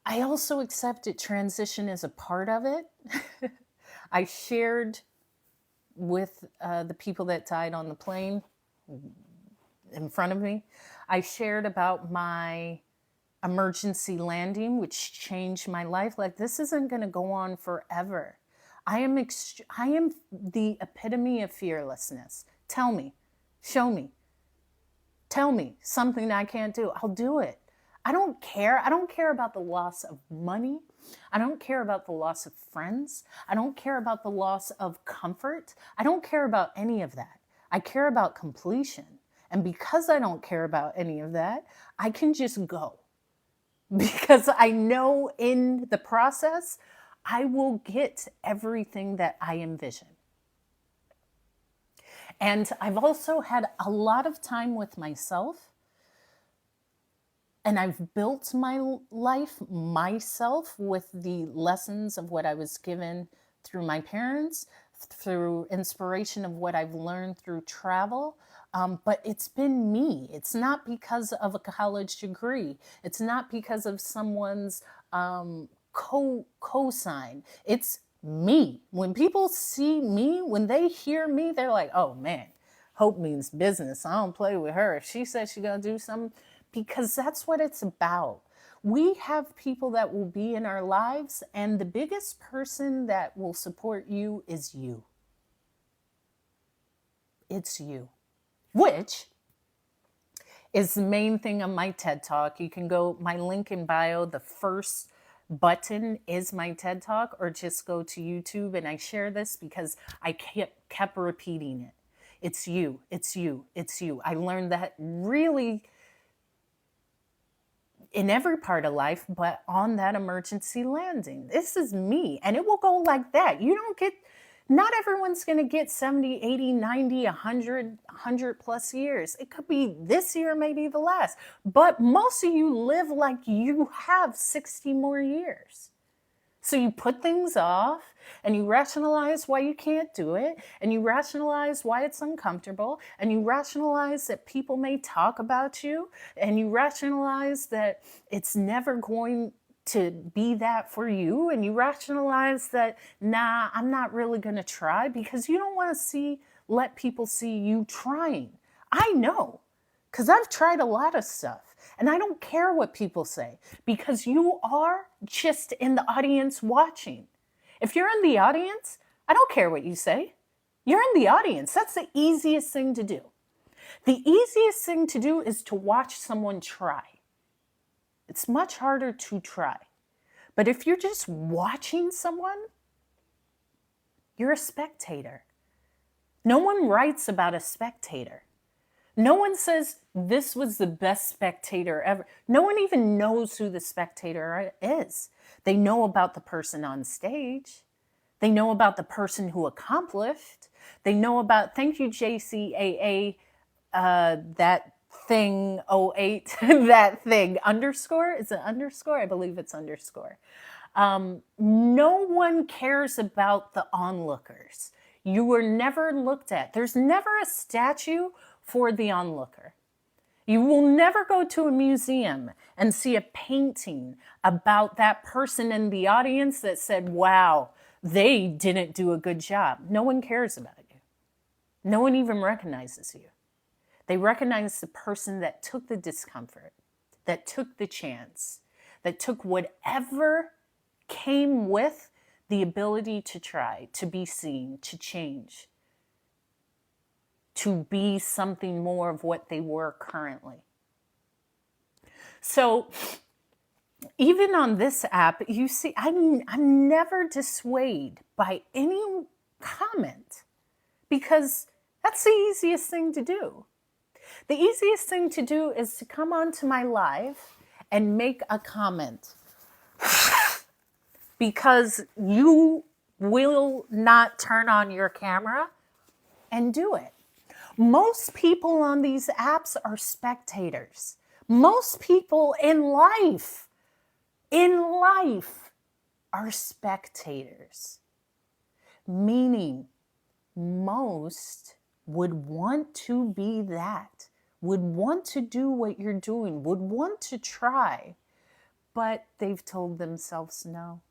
I also accept that transition is a part of it. I shared with the people that died on the plane in front of me. I shared about my emergency landing, which changed my life. Like, this isn't going to go on forever. I am the epitome of fearlessness. Tell me, show me, tell me something I can't do. I'll do it. I don't care. I don't care about the loss of money. I don't care about the loss of friends. I don't care about the loss of comfort. I don't care about any of that. I care about completion. And because I don't care about any of that, I can just go. Because I know in the process, I will get everything that I envision. And I've also had a lot of time with myself. And I've built my life myself with the lessons of what I was given through my parents, through inspiration of what I've learned through travel. But it's been me. It's not because of a college degree. It's not because of someone's cosign. It's me. When people see me, when they hear me, they're like, oh man, Hope means business. I don't play with her. If she says she's going to do something, because that's what it's about. We have people that will be in our lives, and the biggest person that will support you is you. It's you, which is the main thing on my TED Talk. You can go, my link in bio, the first button is my TED Talk, or just go to YouTube, and I share this because I kept repeating it. It's you, it's you, it's you. I learned that really in every part of life, but on that emergency landing. This is me, and it will go like that. You don't get, not everyone's going to get 70, 80, 90, 100 plus years. It could be this year, maybe the last. But most of you live like you have 60 more years. So you put things off and you rationalize why you can't do it, and you rationalize why it's uncomfortable, and you rationalize that people may talk about you, and you rationalize that it's never going to be that for you, and you rationalize that, nah, I'm not really going to try, because you don't want to let people see you trying. I know, because I've tried a lot of stuff. And I don't care what people say, because you are just in the audience watching. If you're in the audience, I don't care what you say. You're in the audience. That's the easiest thing to do. The easiest thing to do is to watch someone try. It's much harder to try. But if you're just watching someone, you're a spectator. No one writes about a spectator. No one says this was the best spectator ever. No one even knows who the spectator is. They know about the person on stage. They know about the person who accomplished. They know about, thank you, JCAA, that thing, '08, that thing, underscore? Is it underscore? I believe it's underscore. No one cares about the onlookers. You were never looked at. There's never a statue for the onlooker. You will never go to a museum and see a painting about that person in the audience that said, wow, they didn't do a good job. No one cares about you. No one even recognizes you. They recognize the person that took the discomfort, that took the chance, that took whatever came with the ability to try, to be seen, to change, to be something more of what they were currently. So even on this app, you see, I'm never dissuaded by any comment, because that's the easiest thing to do. The easiest thing to do is to come onto my live and make a comment, because you will not turn on your camera and do it. Most people on these apps are spectators. Most people in life are spectators. Meaning, most would want to be that, would want to do what you're doing, would want to try, but they've told themselves no.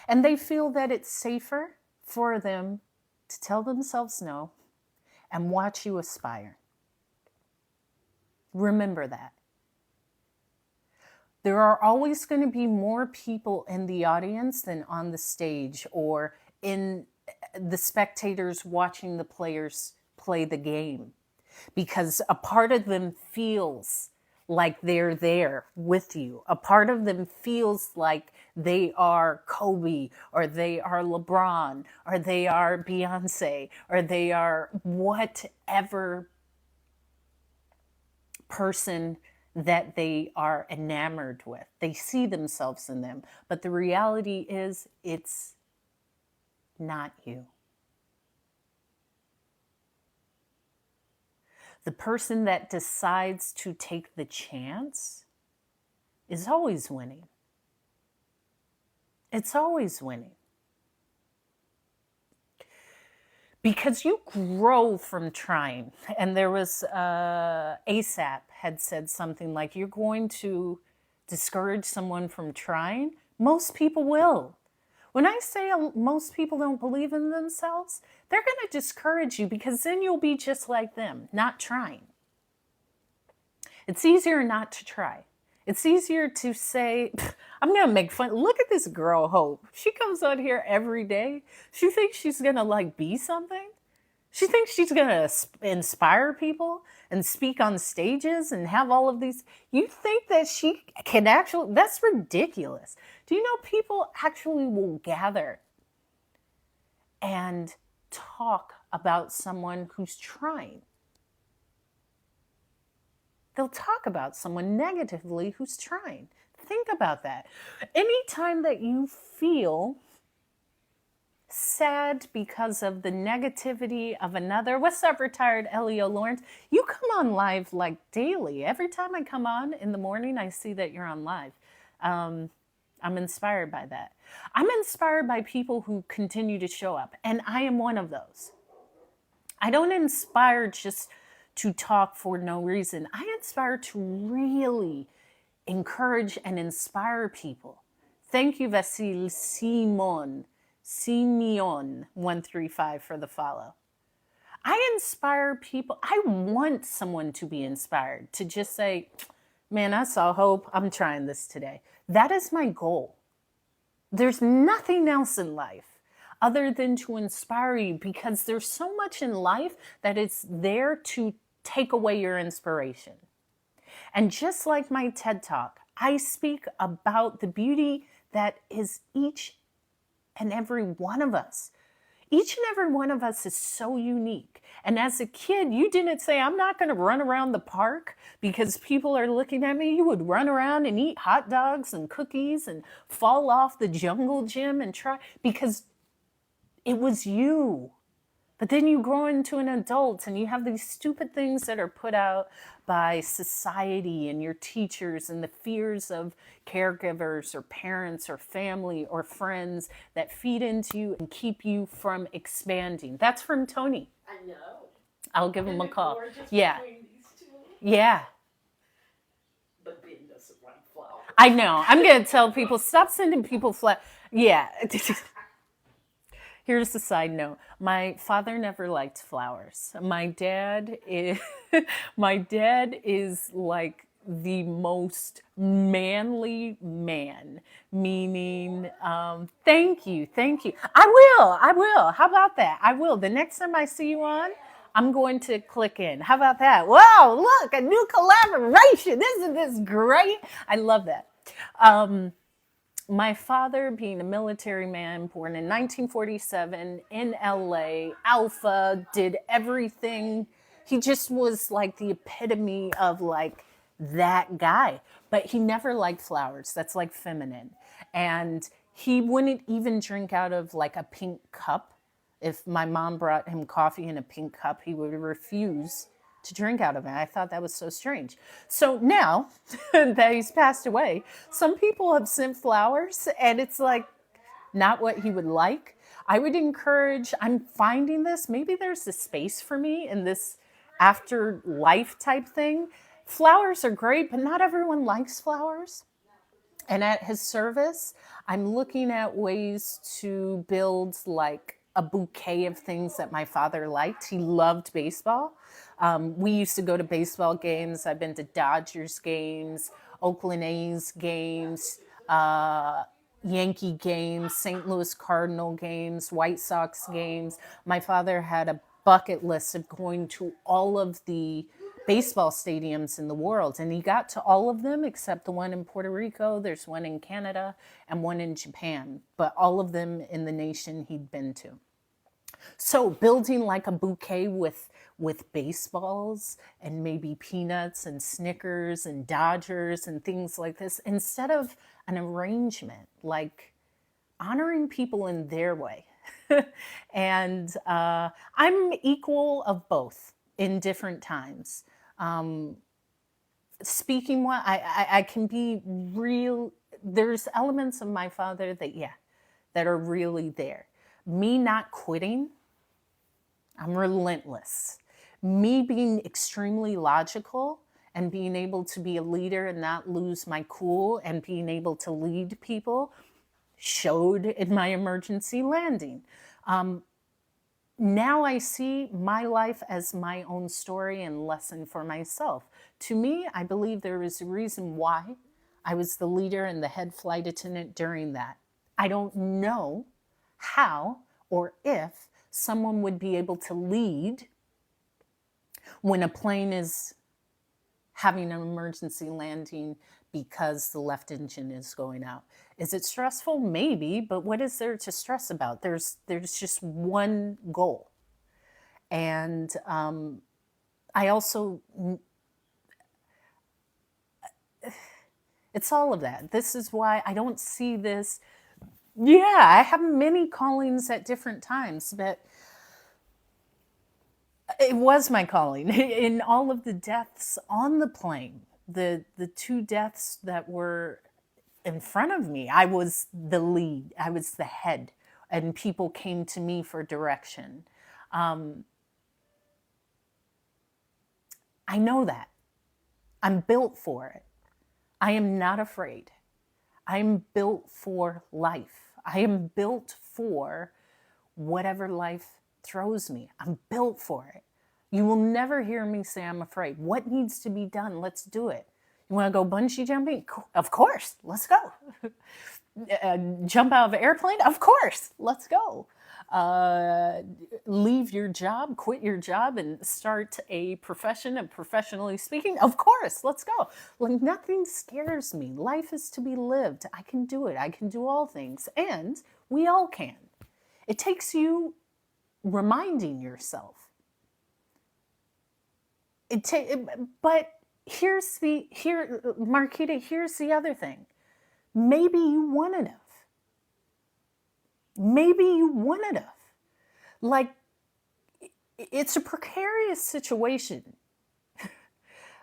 And they feel that it's safer for them to tell themselves no and watch you aspire. Remember that. There are always going to be more people in the audience than on the stage, or in the spectators watching the players play the game, because a part of them feels like they're there with you. A part of them feels like they are Kobe, or they are LeBron, or they are Beyonce, or they are whatever person that they are enamored with. They see themselves in them. But the reality is, it's not you. The person that decides to take the chance is always winning. It's always winning. Because you grow from trying. And there was, ASAP had said something like, you're going to discourage someone from trying? Most people will. When I say most people don't believe in themselves, they're going to discourage you because then you'll be just like them, not trying. It's easier not to try. It's easier to say, I'm going to make fun. Look at this girl, Hope. She comes out here every day. She thinks she's going to like be something. She thinks she's going to inspire people and speak on stages and have all of these. You think that she can actually, that's ridiculous. Do you know people actually will gather and talk about someone who's trying? They'll talk about someone negatively who's trying. Think about that. Anytime that you feel sad because of the negativity of another, what's up, retired Elio Lawrence? You come on live like daily. Every time I come on in the morning, I see that you're on live. I'm inspired by that. I'm inspired by people who continue to show up, and I am one of those. I don't inspire just to talk for no reason. I inspire to really encourage and inspire people. Thank you, Vasil Simeon 135 for the follow. I inspire people. I want someone to be inspired, to just say, man, I saw hope. I'm trying this today. That is my goal. There's nothing else in life other than to inspire you, because there's so much in life that is there to take away your inspiration. And just like my TED Talk, I speak about the beauty that is each and every one of us. Each and every one of us is so unique. And as a kid, you didn't say, I'm not going to run around the park because people are looking at me. You would run around and eat hot dogs and cookies and fall off the jungle gym and try, because it was you. But then you grow into an adult and you have these stupid things that are put out by society and your teachers and the fears of caregivers or parents or family or friends that feed into you and keep you from expanding. That's from Tony.
I know.
I'll give him
Isn't
a
it
call.
gorgeous
Yeah.
between these two?
Yeah.
But Ben doesn't like flowers.
I know. I'm going to tell people, stop sending people flat. Yeah. Here's the side note. My father never liked flowers. My dad is like the most manly man, meaning, thank you. I will. How about that? I will. The next time I see you on, I'm going to click in. How about that? Wow, look, a new collaboration. Isn't this great? I love that. My father, being a military man, born in 1947 in LA, Alpha, did everything. He just was like the epitome of like that guy. But he never liked flowers. That's like feminine. And he wouldn't even drink out of like a pink cup. If my mom brought him coffee in a pink cup, he would refuse to drink out of it. I thought that was so strange. So now that he's passed away, some people have sent flowers and it's like not what he would like. I would encourage, I'm finding this, maybe there's a space for me in this afterlife type thing. Flowers are great, but not everyone likes flowers. And at his service, I'm looking at ways to build like a bouquet of things that my father liked. He loved baseball. We used to go to baseball games. I've been to Dodgers games, Oakland A's games, Yankee games, St. Louis Cardinal games, White Sox games. My father had a bucket list of going to all of the baseball stadiums in the world, and he got to all of them except the one in Puerto Rico. There's one in Canada and one in Japan, but all of them in the nation he'd been to. So building like a bouquet with baseballs and maybe peanuts and Snickers and Dodgers and things like this, instead of an arrangement, like honoring people in their way. And I'm equal of both in different times. Speaking what I can be real. There's elements of my father that are really there. Me not quitting, I'm relentless. Me being extremely logical and being able to be a leader and not lose my cool and being able to lead people, showed in my emergency landing. Now I see my life as my own story and lesson for myself. To me, I believe there is a reason why I was the leader and the head flight attendant during that. I don't know how or if someone would be able to lead when a plane is having an emergency landing because the left engine is going out. Is it stressful? Maybe, but what is there to stress about? There's just one goal. And I also, it's all of that. This is why I don't see this. Yeah, I have many callings at different times, but it was my calling. In all of the deaths on the plane, the two deaths that were in front of me, I was the lead, I was the head, and people came to me for direction. I know that. I'm built for it. I am not afraid. I'm built for life. I am built for whatever life throws me. I'm built for it. You will never hear me say I'm afraid. What needs to be done? Let's do it. You want to go bungee jumping? Of course, let's go. Jump out of an airplane? Of course, let's go. Leave your job, quit your job, and start a profession of professionally speaking? Of course, let's go. Like, nothing scares me. Life is to be lived. I can do it. I can do all things. And we all can. It takes you reminding yourself. But Marquita, here's the other thing. Maybe you want enough. Maybe you want enough. Like, it's a precarious situation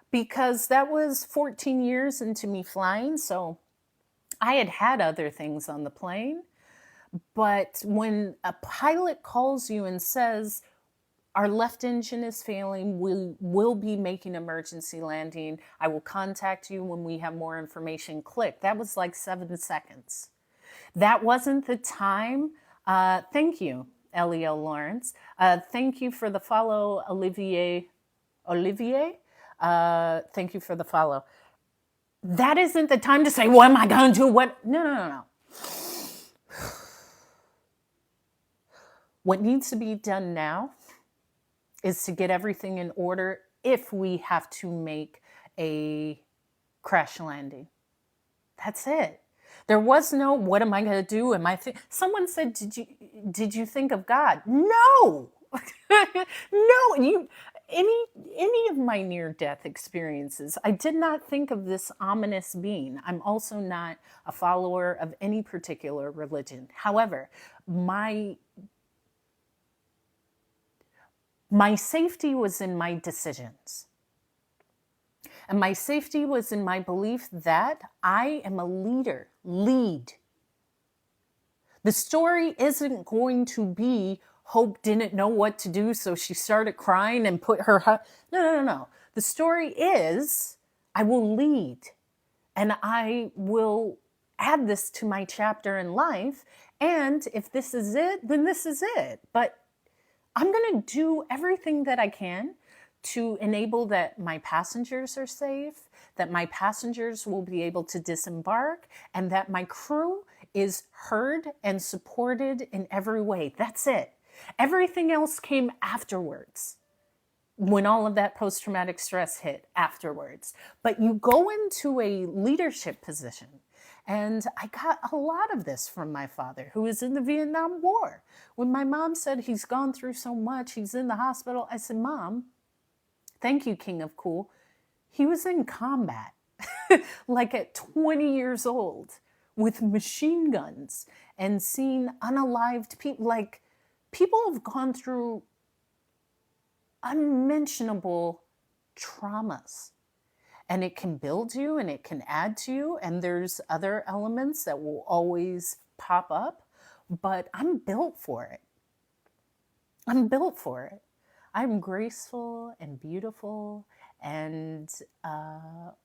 because that was 14 years into me flying. So I had other things on the plane. But when a pilot calls you and says, our left engine is failing, we will be making emergency landing, I will contact you when we have more information, click. That was like 7 seconds. That wasn't the time. Thank you, Elio Lawrence. Thank you for the follow, Olivier. Thank you for the follow. That isn't the time to say, what am I going to do? What? No. What needs to be done now is to get everything in order if we have to make a crash landing. That's it. There was no, what am I going to do? Someone said, did you think of God? No. No, any of my near-death experiences, I did not think of this ominous being. I'm also not a follower of any particular religion. However, my safety was in my decisions. And my safety was in my belief that I am a leader. Lead. The story isn't going to be Hope didn't know what to do, so she started crying and put her... No. The story is I will lead. And I will add this to my chapter in life. And if this is it, then this is it. But I'm going to do everything that I can to enable that my passengers are safe, that my passengers will be able to disembark, and that my crew is heard and supported in every way. That's it. Everything else came afterwards, when all of that post-traumatic stress hit afterwards. But you go into a leadership position. And I got a lot of this from my father, who was in the Vietnam War. When my mom said he's gone through so much, he's in the hospital, I said, Mom, thank you, King of Cool. He was in combat, like at 20 years old, with machine guns and seen unalived people. Like, people have gone through unmentionable traumas. And it can build you and it can add to you. And there's other elements that will always pop up. But I'm built for it. I'm built for it. I'm graceful and beautiful and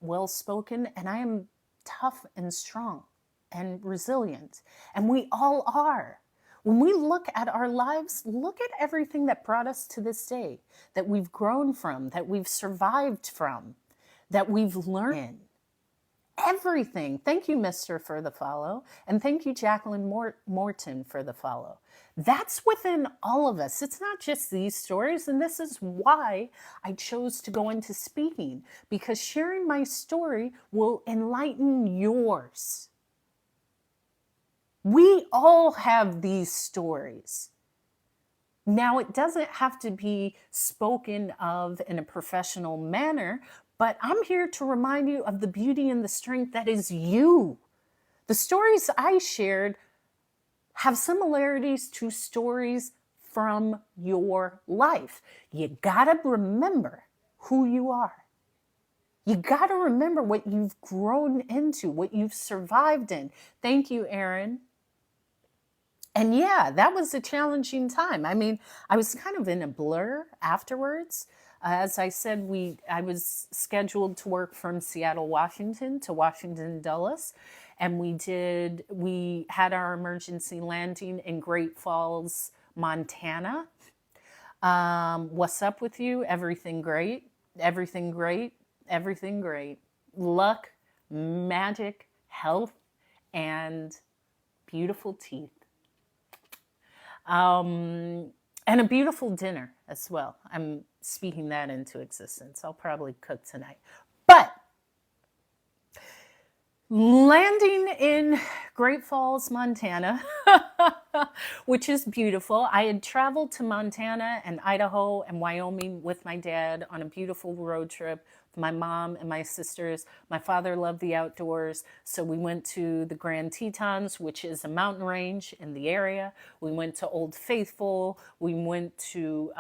well-spoken. And I am tough and strong. and resilient. And we all are. When we look at our lives, look at everything that brought us to this day, that we've grown from, that we've survived from, that we've learned in. Everything. Thank you, Mister, for the follow. And thank you, Jacqueline Morton, for the follow. That's within all of us. It's not just these stories. And this is why I chose to go into speaking, because sharing my story will enlighten yours. We all have these stories. Now, it doesn't have to be spoken of in a professional manner, but I'm here to remind you of the beauty and the strength that is you. The stories I shared have similarities to stories from your life. You gotta remember who you are. You gotta remember what you've grown into, what you've survived in. Thank you, Erin. And yeah, that was a challenging time. I mean, I was kind of in a blur afterwards. As I said, I was scheduled to work from Seattle, Washington to Washington, Dulles. And we had our emergency landing in Great Falls, Montana. What's up with you? Everything great? Everything great? Everything great. Luck, magic, health, and beautiful teeth. And a beautiful dinner as well. I'm speaking that into existence. I'll probably cook tonight. But landing in Great Falls, Montana, which is beautiful. I had traveled to Montana and Idaho and Wyoming with my dad on a beautiful road trip with my mom and my sisters. My father loved the outdoors, so we went to the Grand Tetons, which is a mountain range in the area. We went to Old Faithful. We went to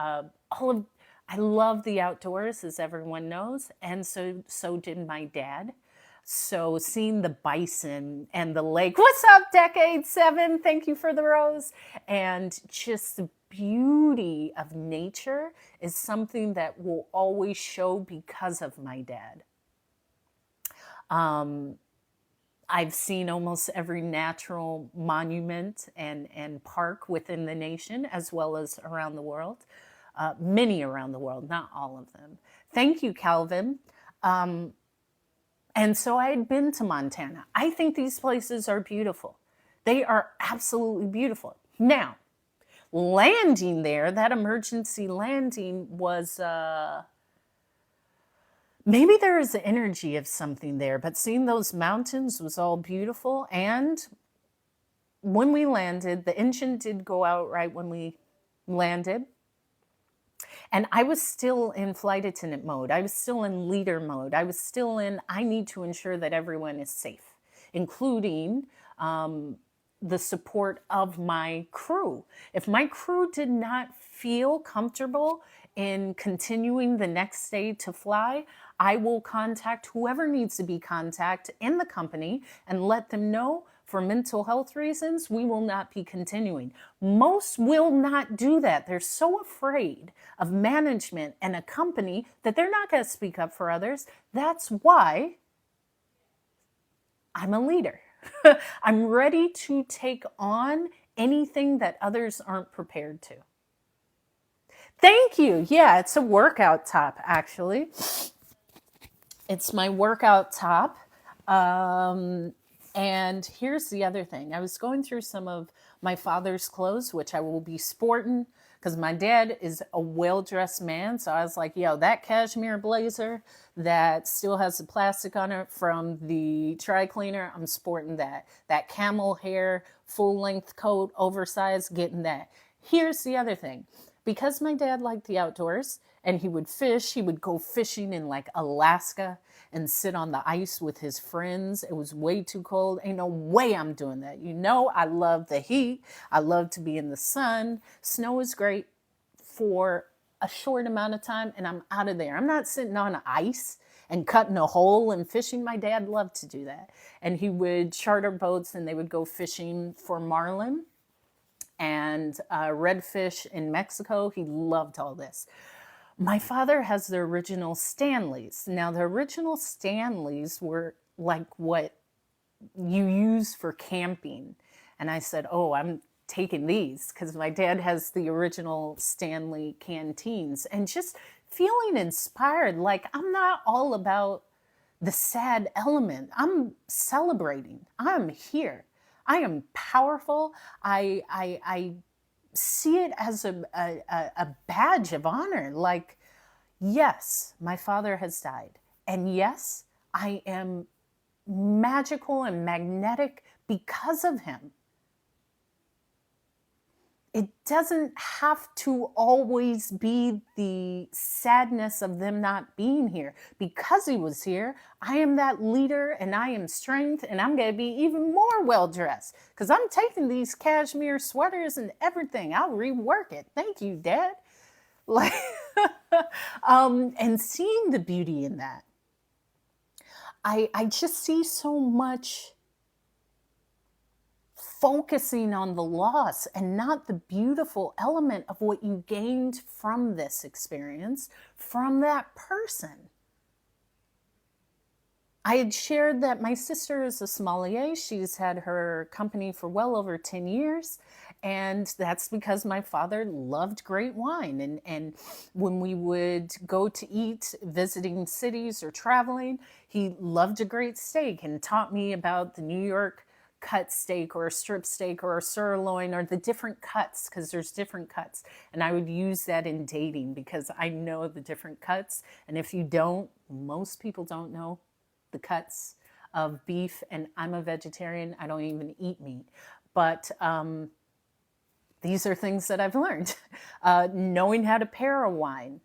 I love the outdoors, as everyone knows, and so did my dad. So seeing the bison and the lake, what's up, Decade 7? Thank you for the rose. And just the beauty of nature is something that will always show because of my dad. I've seen almost every natural monument and park within the nation, as well as around the world. Many around the world, not all of them. Thank you, Calvin. And so I had been to Montana. I think these places are beautiful. They are absolutely beautiful. Now, landing there, that emergency landing was, maybe there is the energy of something there, but seeing those mountains was all beautiful. And when we landed, the engine did go out right when we landed. And I was still in flight attendant mode. I was still in leader mode. I was still in, I need to ensure that everyone is safe, including the support of my crew. If my crew did not feel comfortable in continuing the next day to fly, I will contact whoever needs to be contacted in the company and let them know, for mental health reasons, we will not be continuing. Most will not do that. They're so afraid of management and a company that they're not going to speak up for others. That's why I'm a leader. I'm ready to take on anything that others aren't prepared to. Thank you. Yeah, it's a workout top, actually. It's my workout top. And here's the other thing. I was going through some of my father's clothes, which I will be sporting, because my dad is a well-dressed man. So I was like, yo, that cashmere blazer that still has the plastic on it from the dry cleaner, I'm sporting that. That camel hair, full-length coat, oversized, getting that. Here's the other thing. Because my dad liked the outdoors and he would fish, he would go fishing in like Alaska and sit on the ice with his friends. It was way too cold. Ain't no way I'm doing that. You know, I love the heat. I love to be in the sun. Snow is great for a short amount of time and I'm out of there. I'm not sitting on ice and cutting a hole and fishing. My dad loved to do that. And he would charter boats and they would go fishing for marlin and redfish in Mexico. He loved all this. My father has the original Stanleys. Now, the original Stanleys were like what you use for camping? And I said, oh, I'm taking these because my dad has the original Stanley canteens, and just feeling inspired. Like, I'm not all about the sad element. I'm celebrating. I'm here. I am powerful. I see it as a badge of honor. Like, yes, my father has died. And yes, I am magical and magnetic because of him. It doesn't have to always be the sadness of them not being here. Because he was here, I am that leader and I am strength, and I'm going to be even more well dressed because I'm taking these cashmere sweaters and everything. I'll rework it. Thank you, Dad. Like, and seeing the beauty in that, I just see so much focusing on the loss and not the beautiful element of what you gained from this experience, from that person. I had shared that my sister is a sommelier. She's had her company for well over 10 years. And that's because my father loved great wine. And when we would go to eat, visiting cities or traveling, he loved a great steak and taught me about the New York cut steak or a strip steak or a sirloin or the different cuts, because there's different cuts. And I would use that in dating because I know the different cuts. And if you don't, most people don't know the cuts of beef, and I'm a vegetarian. I don't even eat meat. But these are things that I've learned. Knowing how to pair a wine,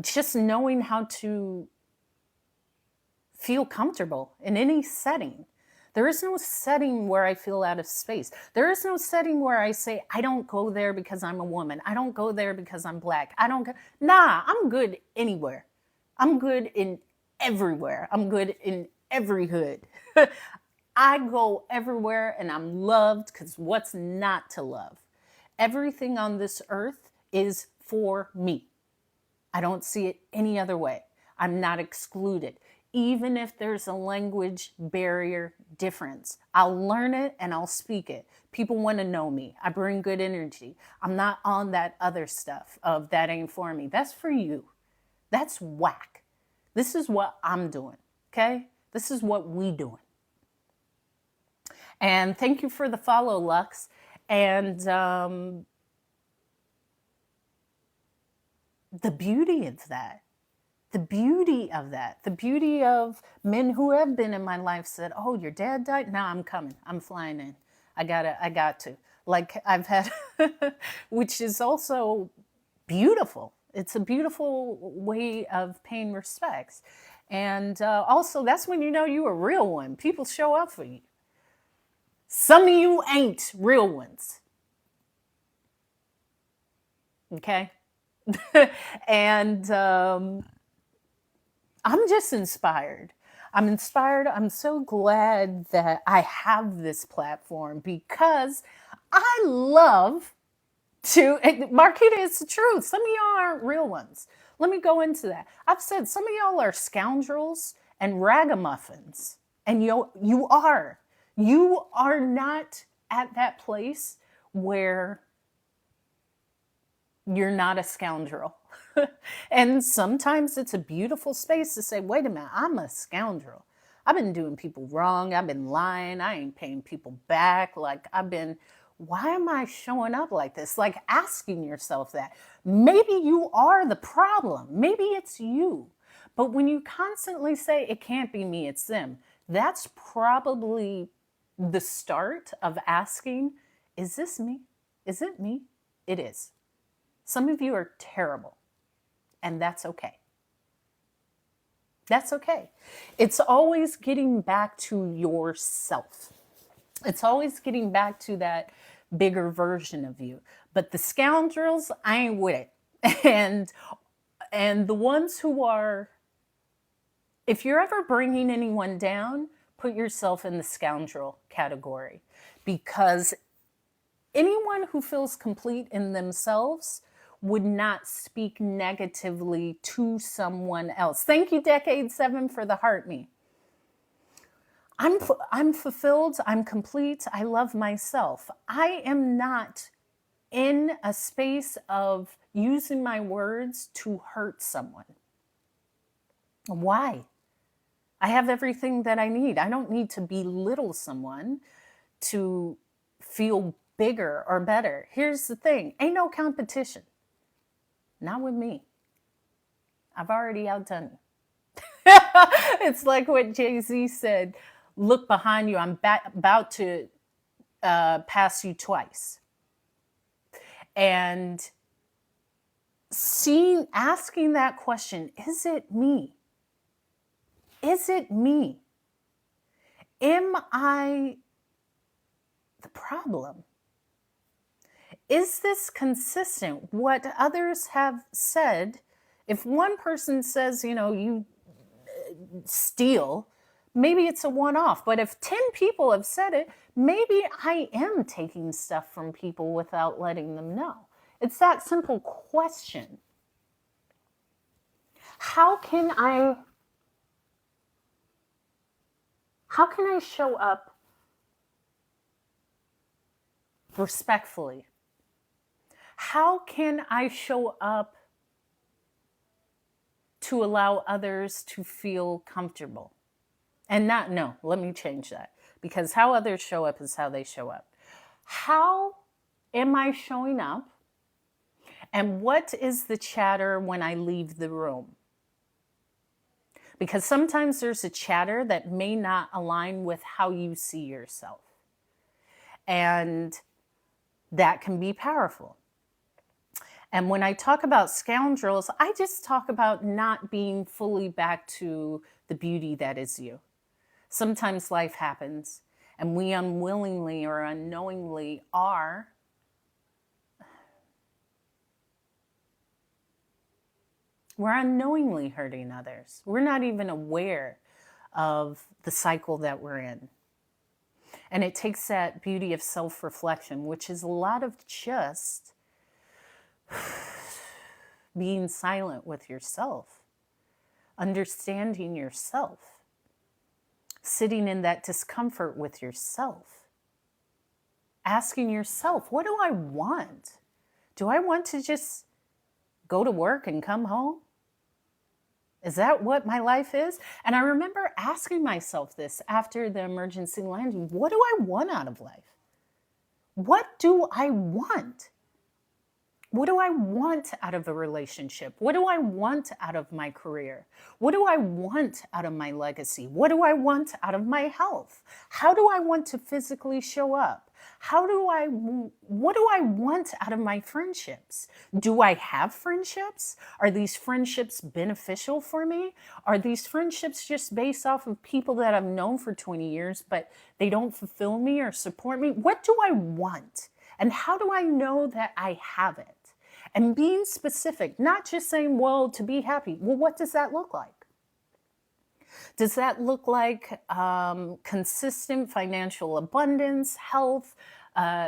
just knowing how to feel comfortable in any setting. There is no setting where I feel out of space. There is no setting where I say, I don't go there because I'm a woman. I don't go there because I'm Black. I don't go. Nah, I'm good anywhere. I'm good in everywhere. I'm good in every hood. I go everywhere and I'm loved, because what's not to love? Everything on this earth is for me. I don't see it any other way. I'm not excluded. Even if there's a language barrier difference, I'll learn it and I'll speak it. People want to know me. I bring good energy. I'm not on that other stuff of that ain't for me. That's for you. That's whack. This is what I'm doing, okay? This is what we doing. And thank you for the follow, Lux. And the beauty of that, the beauty of men who have been in my life said, oh, your dad died? Nah, I'm coming. I'm flying in. I got to. Like, I've had, which is also beautiful. It's a beautiful way of paying respects. And also, that's when you know you a real one. People show up for you. Some of you ain't real ones. Okay? And I'm just inspired. I'm inspired. I'm so glad that I have this platform, because I love to, Marquita, it's the truth. Some of y'all aren't real ones. Let me go into that. I've said some of y'all are scoundrels and ragamuffins, and you are. You are not at that place where you're not a scoundrel. And sometimes it's a beautiful space to say, wait a minute, I'm a scoundrel. I've been doing people wrong. I've been lying. I ain't paying people back. Like, why am I showing up like this? Like, asking yourself that. Maybe you are the problem. Maybe it's you. But when you constantly say, it can't be me, it's them, that's probably the start of asking, is this me? Is it me? It is. Some of you are terrible, and that's okay. That's okay. It's always getting back to yourself. It's always getting back to that bigger version of you. But the scoundrels, I ain't with it. And the ones who are, if you're ever bringing anyone down, put yourself in the scoundrel category, because anyone who feels complete in themselves would not speak negatively to someone else. Thank you, Decade 7, for the heart me. I'm fulfilled, I'm complete, I love myself. I am not in a space of using my words to hurt someone. Why? I have everything that I need. I don't need to belittle someone to feel bigger or better. Here's the thing, ain't no competition. Not with me. I've already outdone you. It's like what Jay-Z said, look behind you, I'm about to pass you twice. And asking that question, is it me? Is it me? Am I the problem? Is this consistent? What others have said, if one person says, you steal, maybe it's a one off. But if 10 people have said it, maybe I am taking stuff from people without letting them know. It's that simple question. How can I show up respectfully? How can I show up to allow others to feel comfortable? And let me change that. Because how others show up is how they show up. How am I showing up? And what is the chatter when I leave the room? Because sometimes there's a chatter that may not align with how you see yourself. And that can be powerful. And when I talk about scoundrels, I just talk about not being fully back to the beauty that is you. Sometimes life happens and we unwillingly or unknowingly we're unknowingly hurting others. We're not even aware of the cycle that we're in. And it takes that beauty of self-reflection, which is a lot of just being silent with yourself, understanding yourself, sitting in that discomfort with yourself, asking yourself, what do I want? Do I want to just go to work and come home? Is that what my life is? And I remember asking myself this after the emergency landing. What do I want out of life? What do I want? What do I want out of a relationship? What do I want out of my career? What do I want out of my legacy? What do I want out of my health? How do I want to physically show up? What do I want out of my friendships? Do I have friendships? Are these friendships beneficial for me? Are these friendships just based off of people that I've known for 20 years, but they don't fulfill me or support me? What do I want? And how do I know that I have it? And being specific, not just saying, well, to be happy. Well, what does that look like? Does that look like consistent financial abundance, health,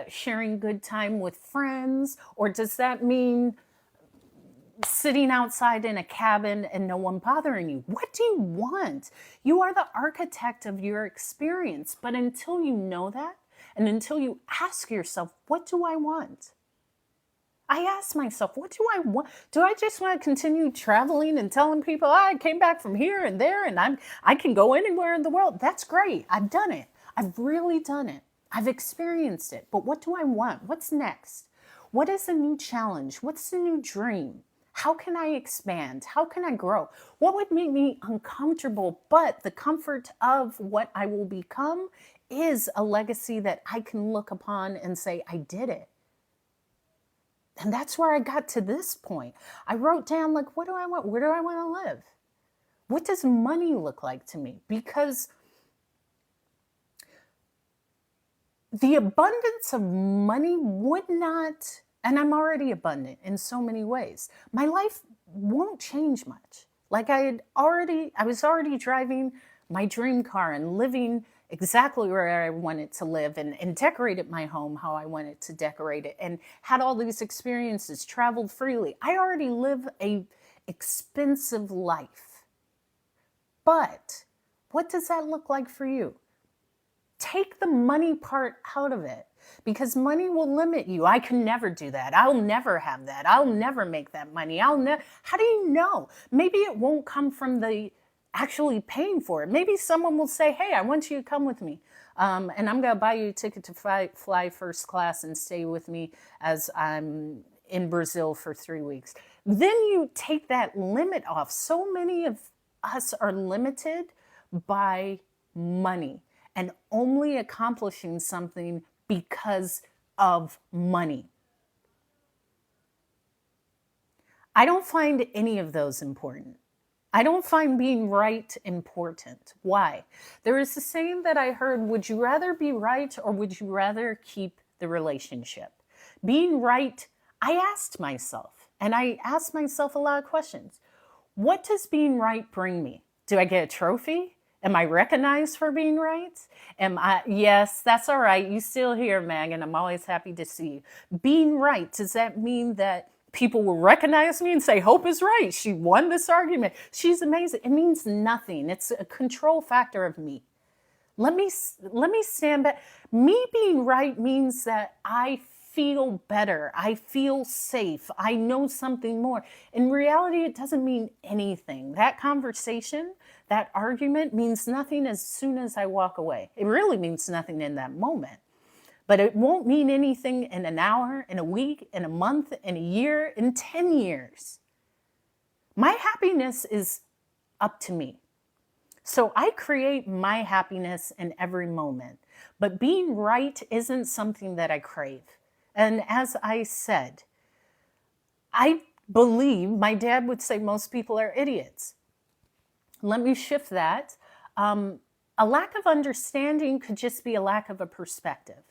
sharing good time with friends? Or does that mean sitting outside in a cabin and no one bothering you? What do you want? You are the architect of your experience. But until you know that, and until you ask yourself, what do I want? I ask myself, what do I want? Do I just want to continue traveling and telling people, I came back from here and there and I can go anywhere in the world? That's great. I've done it. I've really done it. I've experienced it. But what do I want? What's next? What is the new challenge? What's the new dream? How can I expand? How can I grow? What would make me uncomfortable? But the comfort of what I will become is a legacy that I can look upon and say, I did it. And that's where I got to this point. I wrote down, like, what do I want? Where do I want to live? What does money look like to me? Because the abundance of money would not, and I'm already abundant in so many ways. My life won't change much. Like I was already driving my dream car and living exactly where I wanted to live and decorated my home how I wanted to decorate it and had all these experiences, traveled freely. I already live a expensive life. But what does that look like for you? take the money part out of it, because money will limit you. I can never do that. I'll never have that. I'll never make that money. How do you know? Maybe it won't come from the actually paying for it. Maybe someone will say, hey, I want you to come with me. And I'm going to buy you a ticket to fly first class and stay with me as I'm in Brazil for 3 weeks. Then you take that limit off. So many of us are limited by money and only accomplishing something because of money. I don't find any of those important. I don't find being right important. Why? There is a saying that I heard, would you rather be right or would you rather keep the relationship? Being right, I asked myself, and I asked myself a lot of questions. What does being right bring me? Do I get a trophy? Am I recognized for being right? Yes, that's all right. You still here, Megan. I'm always happy to see you. Being right, does that mean that people will recognize me and say, Hope is right. She won this argument. She's amazing. It means nothing. It's a control factor of me. Let me stand back. Me being right means that I feel better. I feel safe. I know something more. In reality, it doesn't mean anything. That conversation, that argument means nothing as soon as I walk away. It really means nothing in that moment. But it won't mean anything in an hour, in a week, in a month, in a year, in 10 years. My happiness is up to me. So I create my happiness in every moment. But being right isn't something that I crave. And as I said, I believe my dad would say most people are idiots. Let me shift that. A lack of understanding could just be a lack of a perspective.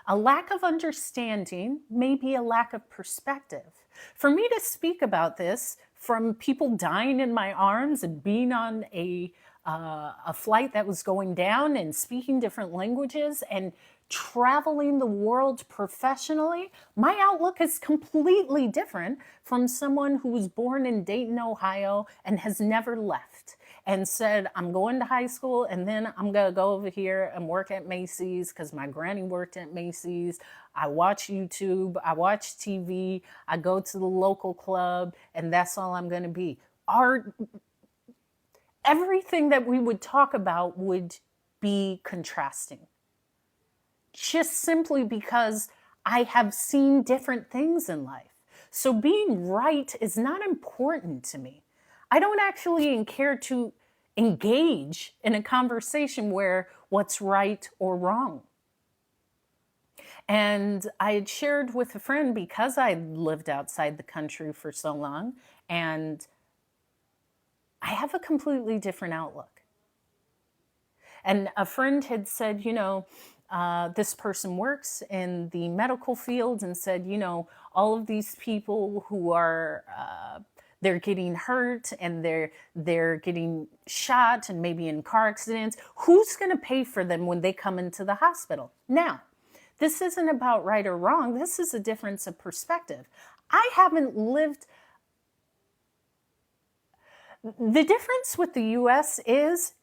A lack of understanding may be a lack of perspective. For me to speak about this from people dying in my arms and being on a flight that was going down and speaking different languages and traveling the world professionally, my outlook is completely different from someone who was born in Dayton, Ohio and has never left and said, I'm going to high school and then I'm going to go over here and work at Macy's because my granny worked at Macy's. I watch YouTube, I watch TV, I go to the local club, and that's all I'm going to be. Everything that we would talk about would be contrasting. Just simply because I have seen different things in life. So being right is not important to me. I don't actually care to engage in a conversation where what's right or wrong. And I had shared with a friend, because I lived outside the country for so long, and I have a completely different outlook. And a friend had said, this person works in the medical field, and said, all of these people who are they're getting hurt and they're getting shot and maybe in car accidents. Who's going to pay for them when they come into the hospital? Now, this isn't about right or wrong. This is a difference of perspective. I haven't lived. The difference with the US is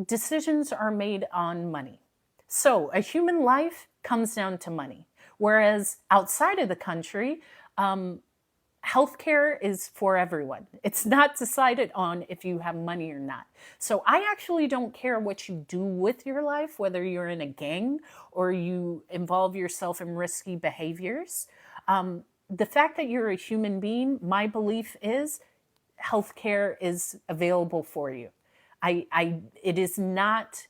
decisions are made on money. So a human life comes down to money. Whereas outside of the country, healthcare is for everyone. It's not decided on if you have money or not. So I actually don't care what you do with your life, whether you're in a gang or you involve yourself in risky behaviors. The fact that you're a human being, my belief is healthcare is available for you. It is not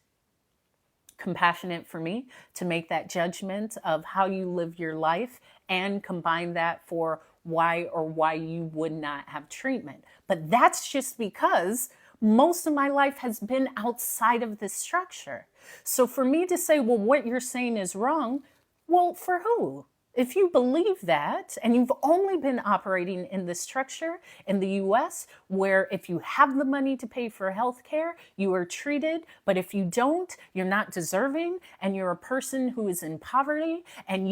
compassionate for me to make that judgment of how you live your life and combine that for why you would not have treatment. But that's just because most of my life has been outside of this structure. So for me to say, well, what you're saying is wrong, well, for who? If you believe that, and you've only been operating in this structure in the US, where if you have the money to pay for healthcare, you are treated, but if you don't, you're not deserving, and you're a person who is in poverty, and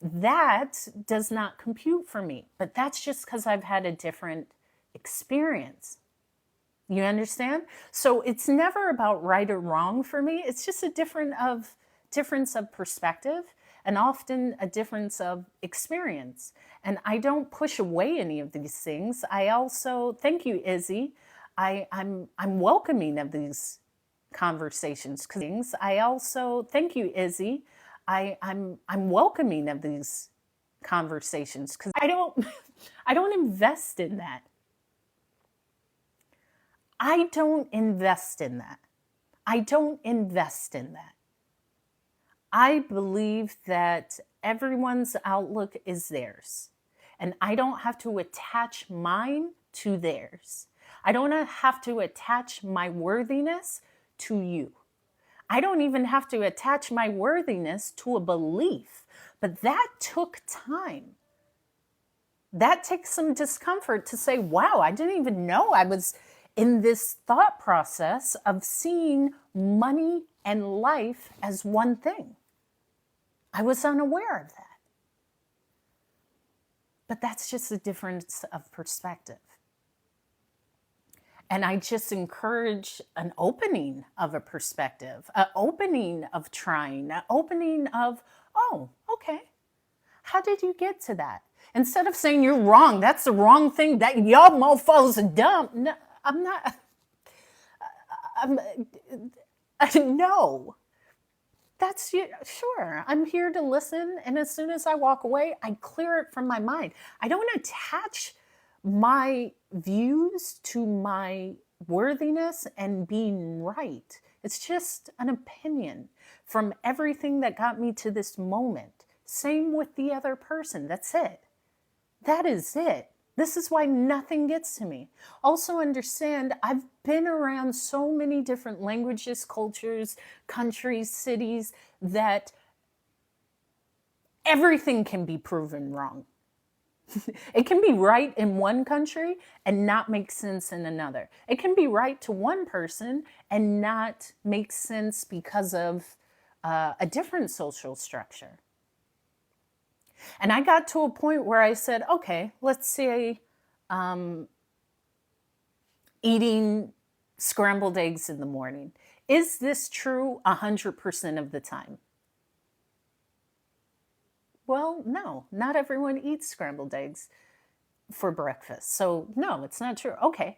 that does not compute for me. But that's just because I've had a different experience. You understand? So it's never about right or wrong for me. It's just a difference of perspective and often a difference of experience. And I don't push away any of these things. I also thank you, Izzy. I'm welcoming of these conversations because I also thank you, Izzy. I'm welcoming of these conversations because I don't invest in that. I don't invest in that. I don't invest in that. I believe that everyone's outlook is theirs, and I don't have to attach mine to theirs. I don't have to attach my worthiness to you. I don't even have to attach my worthiness to a belief, but that took time. That takes some discomfort to say, wow, I didn't even know I was in this thought process of seeing money and life as one thing. I was unaware of that. But that's just a difference of perspective. And I just encourage an opening of a perspective, an opening of trying, an opening of, oh, okay, how did you get to that? Instead of saying you're wrong, that's the wrong thing, that y'all mofos are dumb. No, I'm not. No. That's sure. I'm here to listen, and as soon as I walk away, I clear it from my mind. I don't attach my views to my worthiness and being right. It's just an opinion from everything that got me to this moment. Same with the other person. That's it. That is it. This is why nothing gets to me. Also understand, I've been around so many different languages, cultures, countries, cities, that everything can be proven wrong. It can be right in one country and not make sense in another. It can be right to one person and not make sense because of a different social structure. And I got to a point where I said, okay, let's say eating scrambled eggs in the morning. Is this true 100% of the time? Well, no, not everyone eats scrambled eggs for breakfast. So no, it's not true. Okay.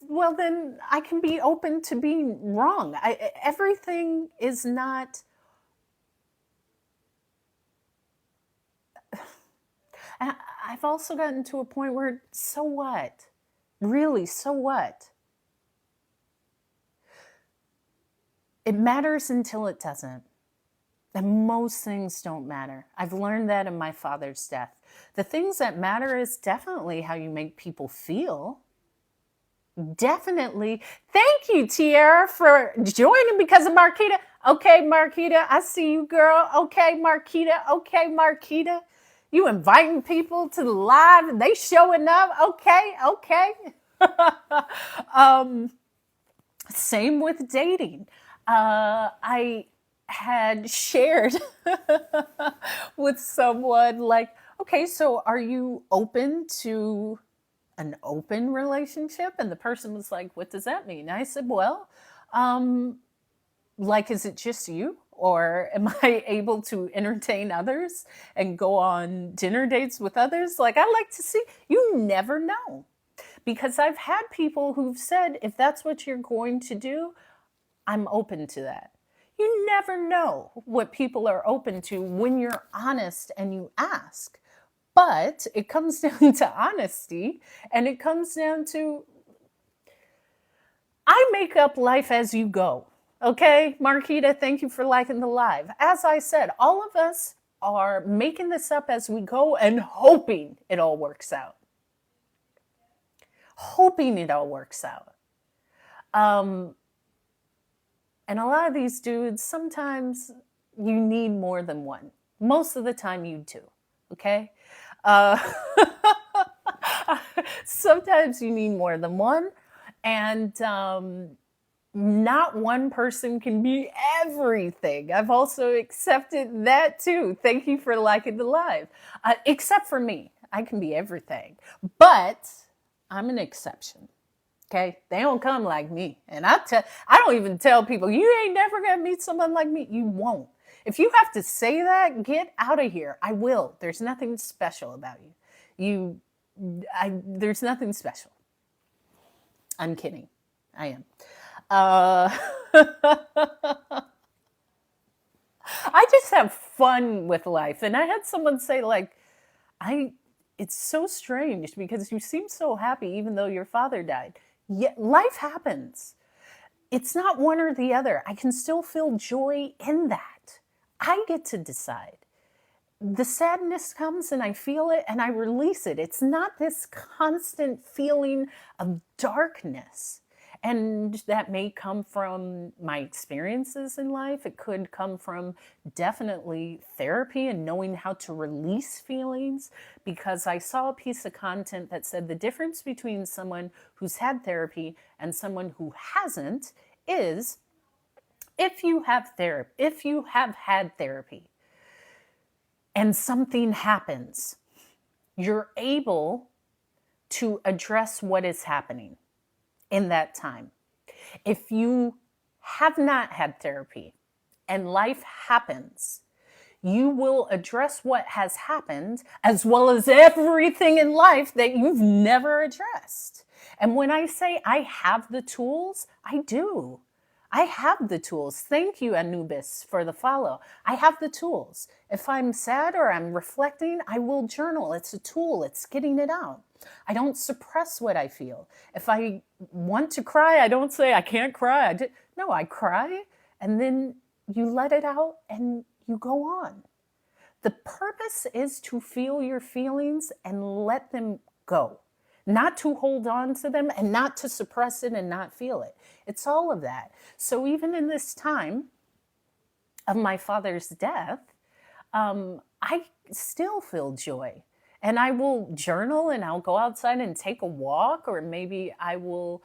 Well, then I can be open to being wrong. Everything is not. I've also gotten to a point where, so what? Really, so what? It matters until it doesn't. And most things don't matter. I've learned that in my father's death. The things that matter is definitely how you make people feel. Definitely. Thank you, Tiara, for joining because of Marquita. Okay, Marquita, I see you, girl. Okay, Marquita. Okay, Marquita. You inviting people to the live and they showing up. Okay, okay. Same with dating. I had shared with someone like, okay, so are you open to an open relationship? And the person was like, what does that mean? I said, well, like, is it just you? Or am I able to entertain others and go on dinner dates with others? Like, I like to see, you never know. Because I've had people who've said, if that's what you're going to do, I'm open to that. You never know what people are open to when you're honest and you ask. But it comes down to honesty, and it comes down to, I make up life as you go. Okay, Marquita, thank you for liking the live. As I said, all of us are making this up as we go and hoping it all works out. Hoping it all works out. And a lot of these dudes, sometimes you need more than one. Most of the time you do, okay? Sometimes you need more than one. And not one person can be everything. I've also accepted that too. Thank you for liking the live. Except for me, I can be everything. But I'm an exception. Okay, they don't come like me. And I don't even tell people, you ain't never gonna meet someone like me. You won't. If you have to say that, get out of here. I will. There's nothing special about you. There's nothing special. I'm kidding. I am. Uh, I just have fun with life. And I had someone say, like, I it's so strange because you seem so happy even though your father died. Yet life happens. It's not one or the other. I can still feel joy in that. I get to decide. The sadness comes and I feel it and I release it. It's not this constant feeling of darkness. And that may come from my experiences in life. It could come from definitely therapy and knowing how to release feelings. Because I saw a piece of content that said the difference between someone who's had therapy and someone who hasn't is if you have had therapy and something happens, you're able to address what is happening in that time. If you have not had therapy and life happens, you will address what has happened as well as everything in life that you've never addressed. And when I say I have the tools, I do. I have the tools. Thank you, Anubis, for the follow. I have the tools. If I'm sad or I'm reflecting, I will journal. It's a tool, it's getting it out. I don't suppress what I feel. If I want to cry, I don't say I can't cry. No, I cry and then you let it out and you go on. The purpose is to feel your feelings and let them go, not to hold on to them and not to suppress it and not feel it. It's all of that. So even in this time of my father's death, I still feel joy. And I will journal and I'll go outside and take a walk, or maybe I will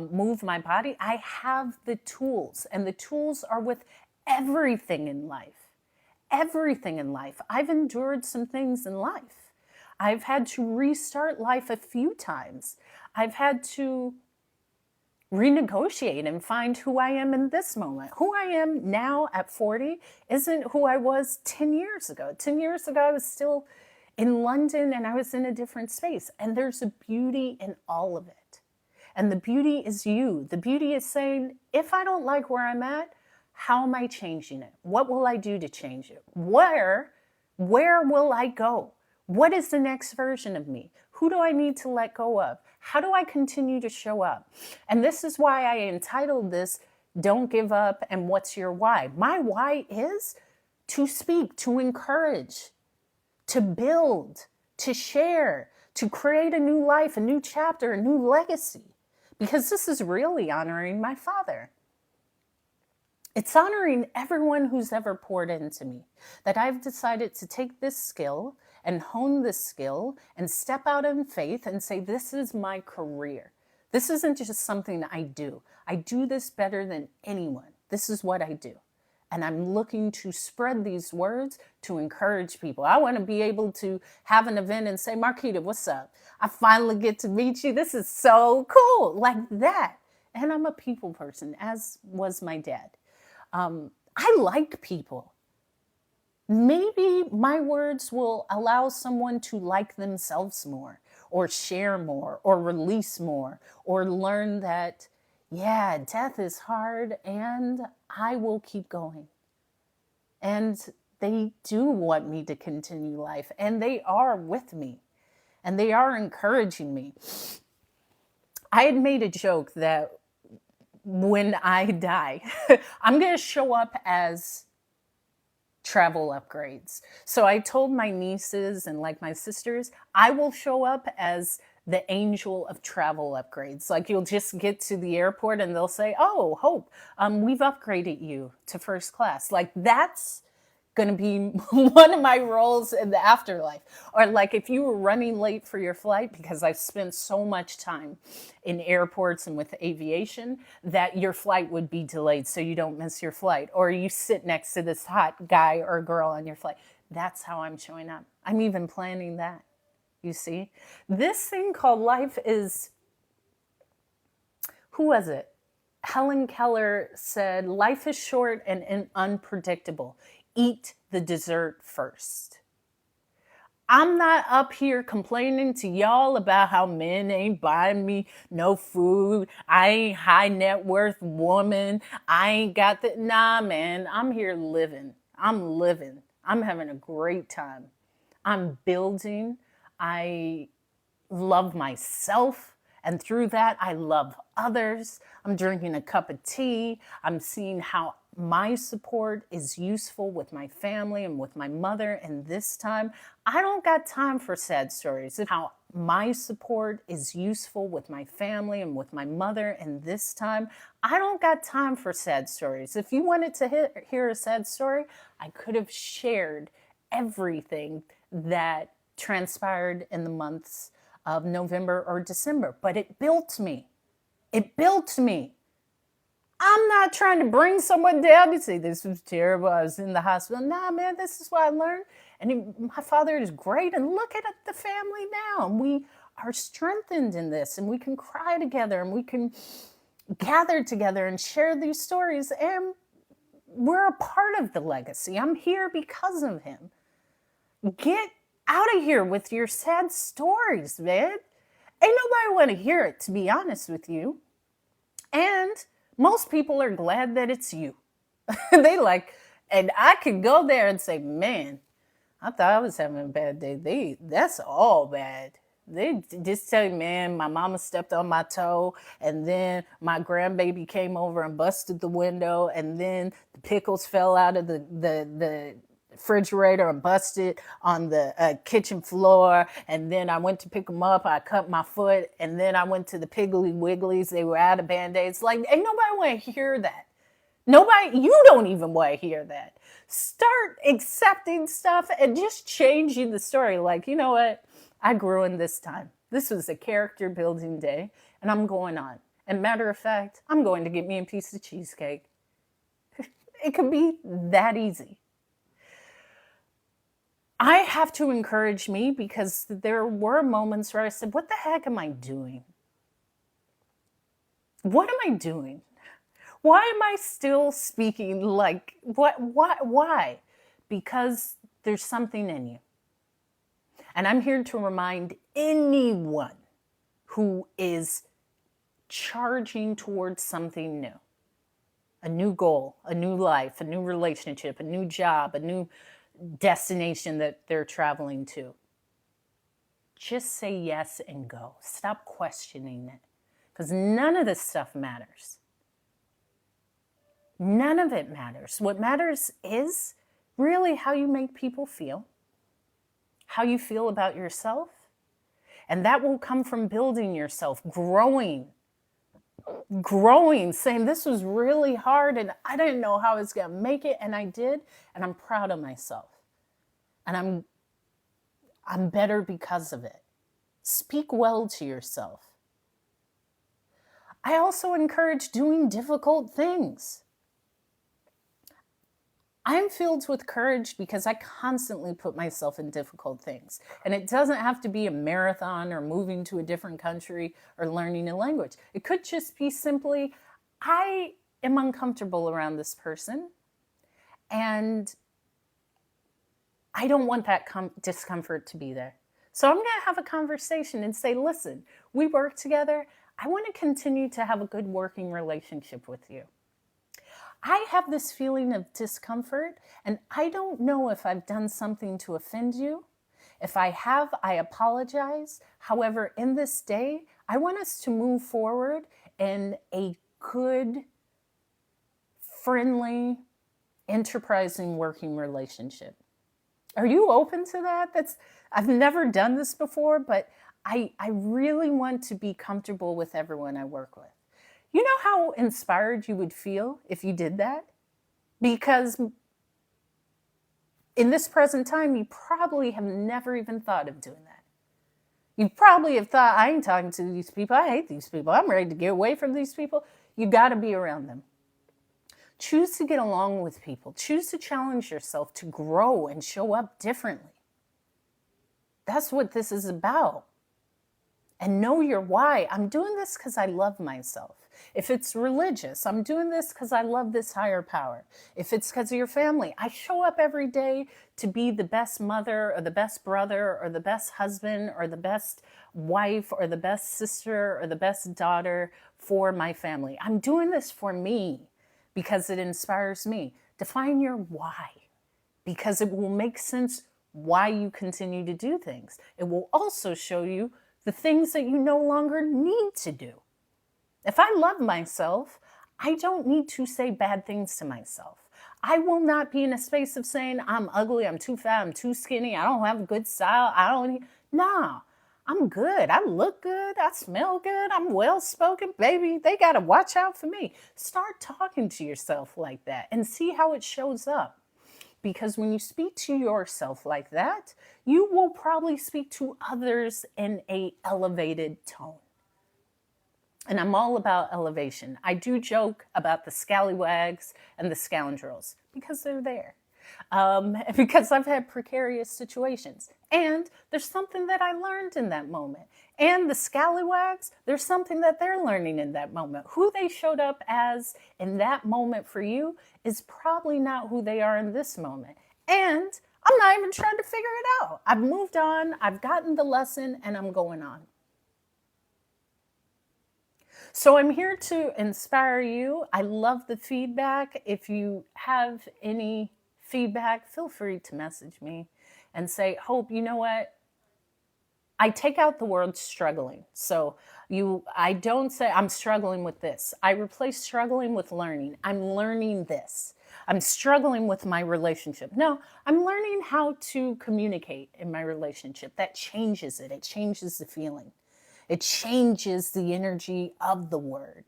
move my body. I have the tools, and the tools are with everything in life. Everything in life. I've endured some things in life. I've had to restart life a few times. I've had to renegotiate and find who I am in this moment. Who I am now at 40 isn't who I was 10 years ago. 10 years ago, I was still in London and I was in a different space. And there's a beauty in all of it. And the beauty is you. The beauty is saying, if I don't like where I'm at, how am I changing it? What will I do to change it? Where will I go? What is the next version of me? Who do I need to let go of? How do I continue to show up? And this is why I entitled this, Don't Give Up and What's Your Why? My why is to speak, to encourage, to build, to share, to create a new life, a new chapter, a new legacy. Because this is really honoring my father. It's honoring everyone who's ever poured into me, that I've decided to take this skill and hone this skill and step out in faith and say, this is my career. This isn't just something I do. I do this better than anyone. This is what I do. And I'm looking to spread these words to encourage people. I want to be able to have an event and say, Marquita, what's up? I finally get to meet you. This is so cool, like that. And I'm a people person, as was my dad. I like people. Maybe my words will allow someone to like themselves more, or share more, or release more, or learn that, yeah, death is hard and I will keep going. And they do want me to continue life, and they are with me, and they are encouraging me. I had made a joke that when I die, I'm going to show up as travel upgrades. So I told my nieces and like my sisters, I will show up as the angel of travel upgrades. Like you'll just get to the airport and they'll say, "Oh, Hope, we've upgraded you to first class." Like that's going to be one of my roles in the afterlife. Or like if you were running late for your flight, because I've spent so much time in airports and with aviation, that your flight would be delayed so you don't miss your flight. Or you sit next to this hot guy or girl on your flight. That's how I'm showing up. I'm even planning that. You see? This thing called life is who was it? Helen Keller said, life is short and unpredictable. Eat the dessert first. I'm not up here complaining to y'all about how men ain't buying me no food. I ain't high net worth woman. I ain't got the, nah, man, I'm here living. I'm living. I'm having a great time. I'm building. I love myself. And through that, I love others. I'm drinking a cup of tea. I'm seeing how my support is useful with my family and with my mother. And this time, I don't got time for sad stories. How my support is useful with my family and with my mother. And this time, I don't got time for sad stories. If you wanted to hear a sad story, I could have shared everything that transpired in the months of November or December, but it built me. It built me. I'm not trying to bring someone down to say this was terrible. I was in the hospital. Nah, man, this is what I learned. And my father is great. And look at the family now. And we are strengthened in this. And we can cry together. And we can gather together and share these stories. And we're a part of the legacy. I'm here because of him. Get out of here with your sad stories, man. Ain't nobody want to hear it, to be honest with you. And most people are glad that it's you. They like, and I could go there and say, man, I thought I was having a bad day. That's all bad. They just tell you, man, my mama stepped on my toe, and then my grandbaby came over and busted the window, and then the pickles fell out of the refrigerator and busted on the kitchen floor, and then I went to pick them up. I cut my foot, and then I went to the Piggly Wigglies. They were out of Band-Aids. Like, ain't nobody want to hear that. Nobody, you don't even want to hear that. Start accepting stuff and just changing the story. Like, you know what? I grew in this time. This was a character building day, and I'm going on. And matter of fact, I'm going to get me a piece of cheesecake. It could be that easy. I have to encourage me because there were moments where I said, what the heck am I doing? What am I doing? Why am I still speaking like, why? Because there's something in you. And I'm here to remind anyone who is charging towards something new, a new goal, a new life, a new relationship, a new job, a new destination that they're traveling to. Just say yes and go. Stop questioning it, because none of this stuff matters. None of it matters. What matters is really how you make people feel, how you feel about yourself, and that will come from building yourself, growing, saying this was really hard and I didn't know how I was going to make it, and I did, and I'm proud of myself. And I'm better because of it. Speak well to yourself. I also encourage doing difficult things. I'm filled with courage because I constantly put myself in difficult things. And it doesn't have to be a marathon or moving to a different country or learning a language. It could just be simply, I am uncomfortable around this person, and I don't want that discomfort to be there. So I'm going to have a conversation and say, listen, we work together. I want to continue to have a good working relationship with you. I have this feeling of discomfort, and I don't know if I've done something to offend you. If I have, I apologize. However, in this day, I want us to move forward in a good, friendly, enterprising working relationship. Are you open to that? I've never done this before, but I really want to be comfortable with everyone I work with. You know how inspired you would feel if you did that? Because in this present time, you probably have never even thought of doing that. You probably have thought, I ain't talking to these people. I hate these people. I'm ready to get away from these people. You got to be around them. Choose to get along with people. Choose to challenge yourself to grow and show up differently. That's what this is about. and know your why. I'm doing this because I love myself. If it's religious, I'm doing this because I love this higher power. If it's because of your family, I show up every day to be the best mother or the best brother or the best husband or the best wife or the best sister or the best daughter for my family. I'm doing this for me because it inspires me. Define your why, because it will make sense why you continue to do things. It will also show you the things that you no longer need to do. If I love myself, I don't need to say bad things to myself. I will not be in a space of saying I'm ugly, I'm too fat, I'm too skinny, I don't have a good style, I don't. Nah, I'm good. I look good. I smell good. I'm well spoken. Baby, they got to watch out for me. Start talking to yourself like that and see how it shows up. Because when you speak to yourself like that, you will probably speak to others in a elevated tone. And I'm all about elevation. I do joke about the scallywags and the scoundrels because they're there. Because I've had precarious situations. And there's something that I learned in that moment. And the scallywags, there's something that they're learning in that moment. Who they showed up as in that moment for you is probably not who they are in this moment. And I'm not even trying to figure it out. I've moved on, I've gotten the lesson, and I'm going on. So I'm here to inspire you. I love the feedback. If you have any feedback, feel free to message me and say, Hope, you know what? I take out the word struggling. So I don't say I'm struggling with this. I replace struggling with learning. I'm learning this. I'm struggling with my relationship. No, I'm learning how to communicate in my relationship. That changes it. It changes the feeling. It changes the energy of the word.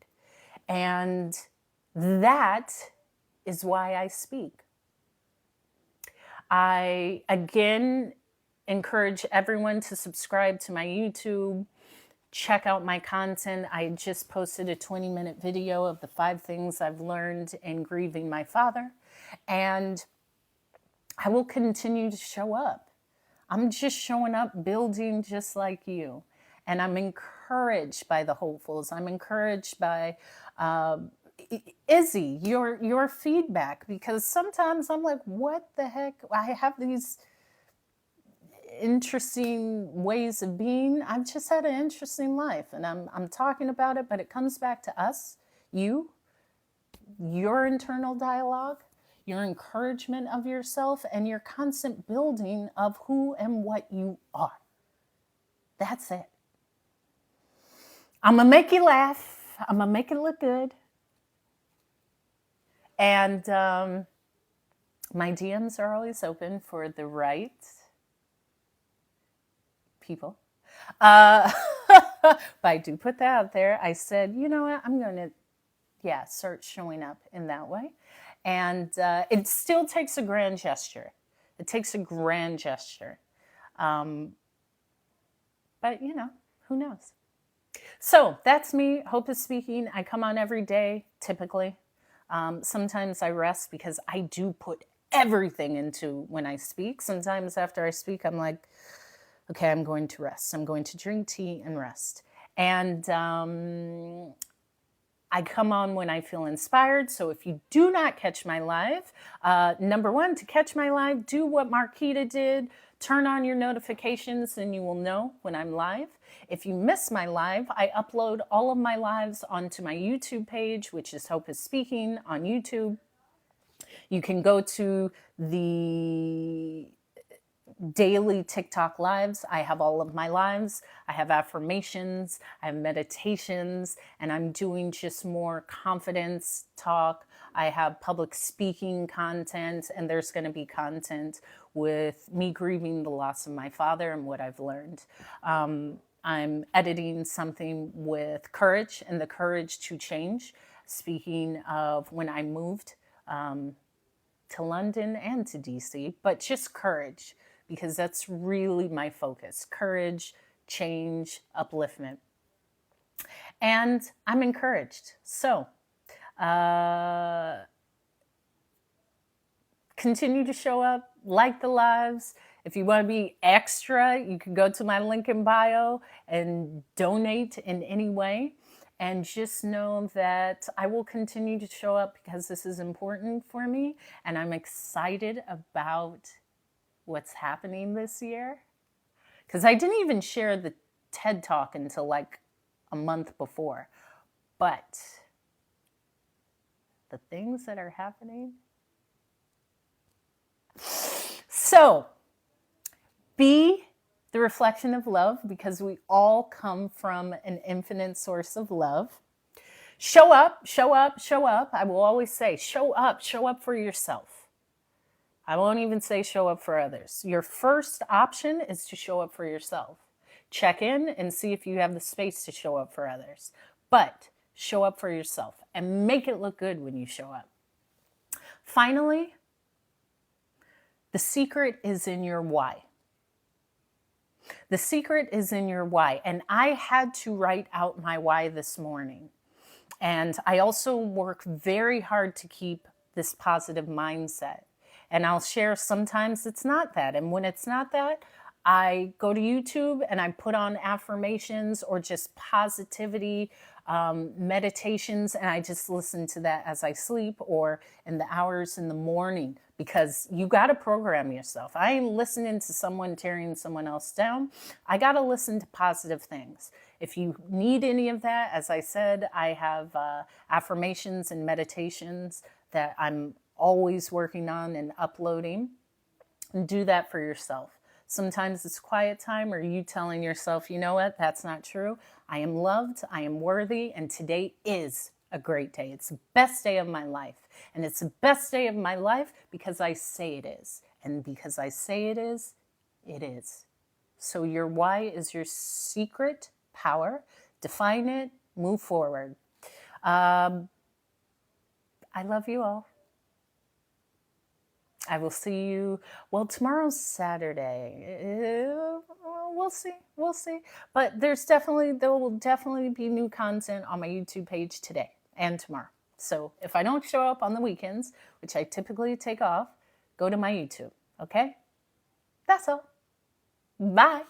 And that is why I speak. I, again, encourage everyone to subscribe to my YouTube, check out my content. I just posted a 20-minute video of the 5 things I've learned in grieving my father. And I will continue to show up. I'm just showing up, building just like you. And I'm encouraged by the hopefuls. I'm encouraged by Izzy, your feedback, because sometimes I'm like, what the heck? I have these interesting ways of being. I've just had an interesting life, and I'm talking about it, but it comes back to us, you, your internal dialogue, your encouragement of yourself, and your constant building of who and what you are. That's it. I'm going to make you laugh. I'm going to make it look good. And my DMs are always open for the right people. But I do put that out there. I said, you know what? I'm going to, start showing up in that way. And it still takes a grand gesture. It takes a grand gesture. But, who knows? So that's me. Hope is speaking. I come on every day, typically. Sometimes I rest because I do put everything into when I speak. Sometimes after I speak, I'm like, okay, I'm going to rest. I'm going to drink tea and rest. And I come on when I feel inspired. So if you do not catch my live, number one, to catch my live, do what Marquita did. Turn on your notifications and you will know when I'm live. If you miss my live, I upload all of my lives onto my YouTube page, which is Hope is Speaking on YouTube. You can go to the daily TikTok lives. I have all of my lives. I have affirmations, I have meditations, and I'm doing just more confidence talk. I have public speaking content, and there's going to be content with me grieving the loss of my father and what I've learned. I'm editing something with courage and the courage to change. Speaking of when I moved to London and to DC, but just courage, because that's really my focus. Courage, change, upliftment. And I'm encouraged. So continue to show up, like the lives. If you want to be extra, you can go to my link in bio and donate in any way. And just know that I will continue to show up because this is important for me. And I'm excited about what's happening this year. Because I didn't even share the TED Talk until like a month before. But the things that are happening. So, be the reflection of love because we all come from an infinite source of love. Show up, show up, show up. I will always say, show up for yourself. I won't even say show up for others. Your first option is to show up for yourself. Check in and see if you have the space to show up for others. But show up for yourself and make it look good when you show up. Finally, the secret is in your why. The secret is in your why. And I had to write out my why this morning. And I also work very hard to keep this positive mindset. And I'll share sometimes it's not that. And when it's not that, I go to YouTube and I put on affirmations or just positivity meditations, and I just listen to that as I sleep or in the hours in the morning because you got to program yourself. I ain't listening to someone tearing someone else down. I got to listen to positive things. If you need any of that, as I said, I have affirmations and meditations that I'm always working on and uploading. And do that for yourself. Sometimes it's quiet time or you telling yourself, you know what, that's not true. I am loved, I am worthy, and today is a great day. It's the best day of my life. And it's the best day of my life because I say it is. And because I say it is, it is. So your why is your secret power. Define it, move forward. I love you all. I will see you. Well, tomorrow's Saturday. We'll see. We'll see. But there will definitely be new content on my YouTube page today and tomorrow. So if I don't show up on the weekends, which I typically take off, go to my YouTube. Okay? That's all. Bye.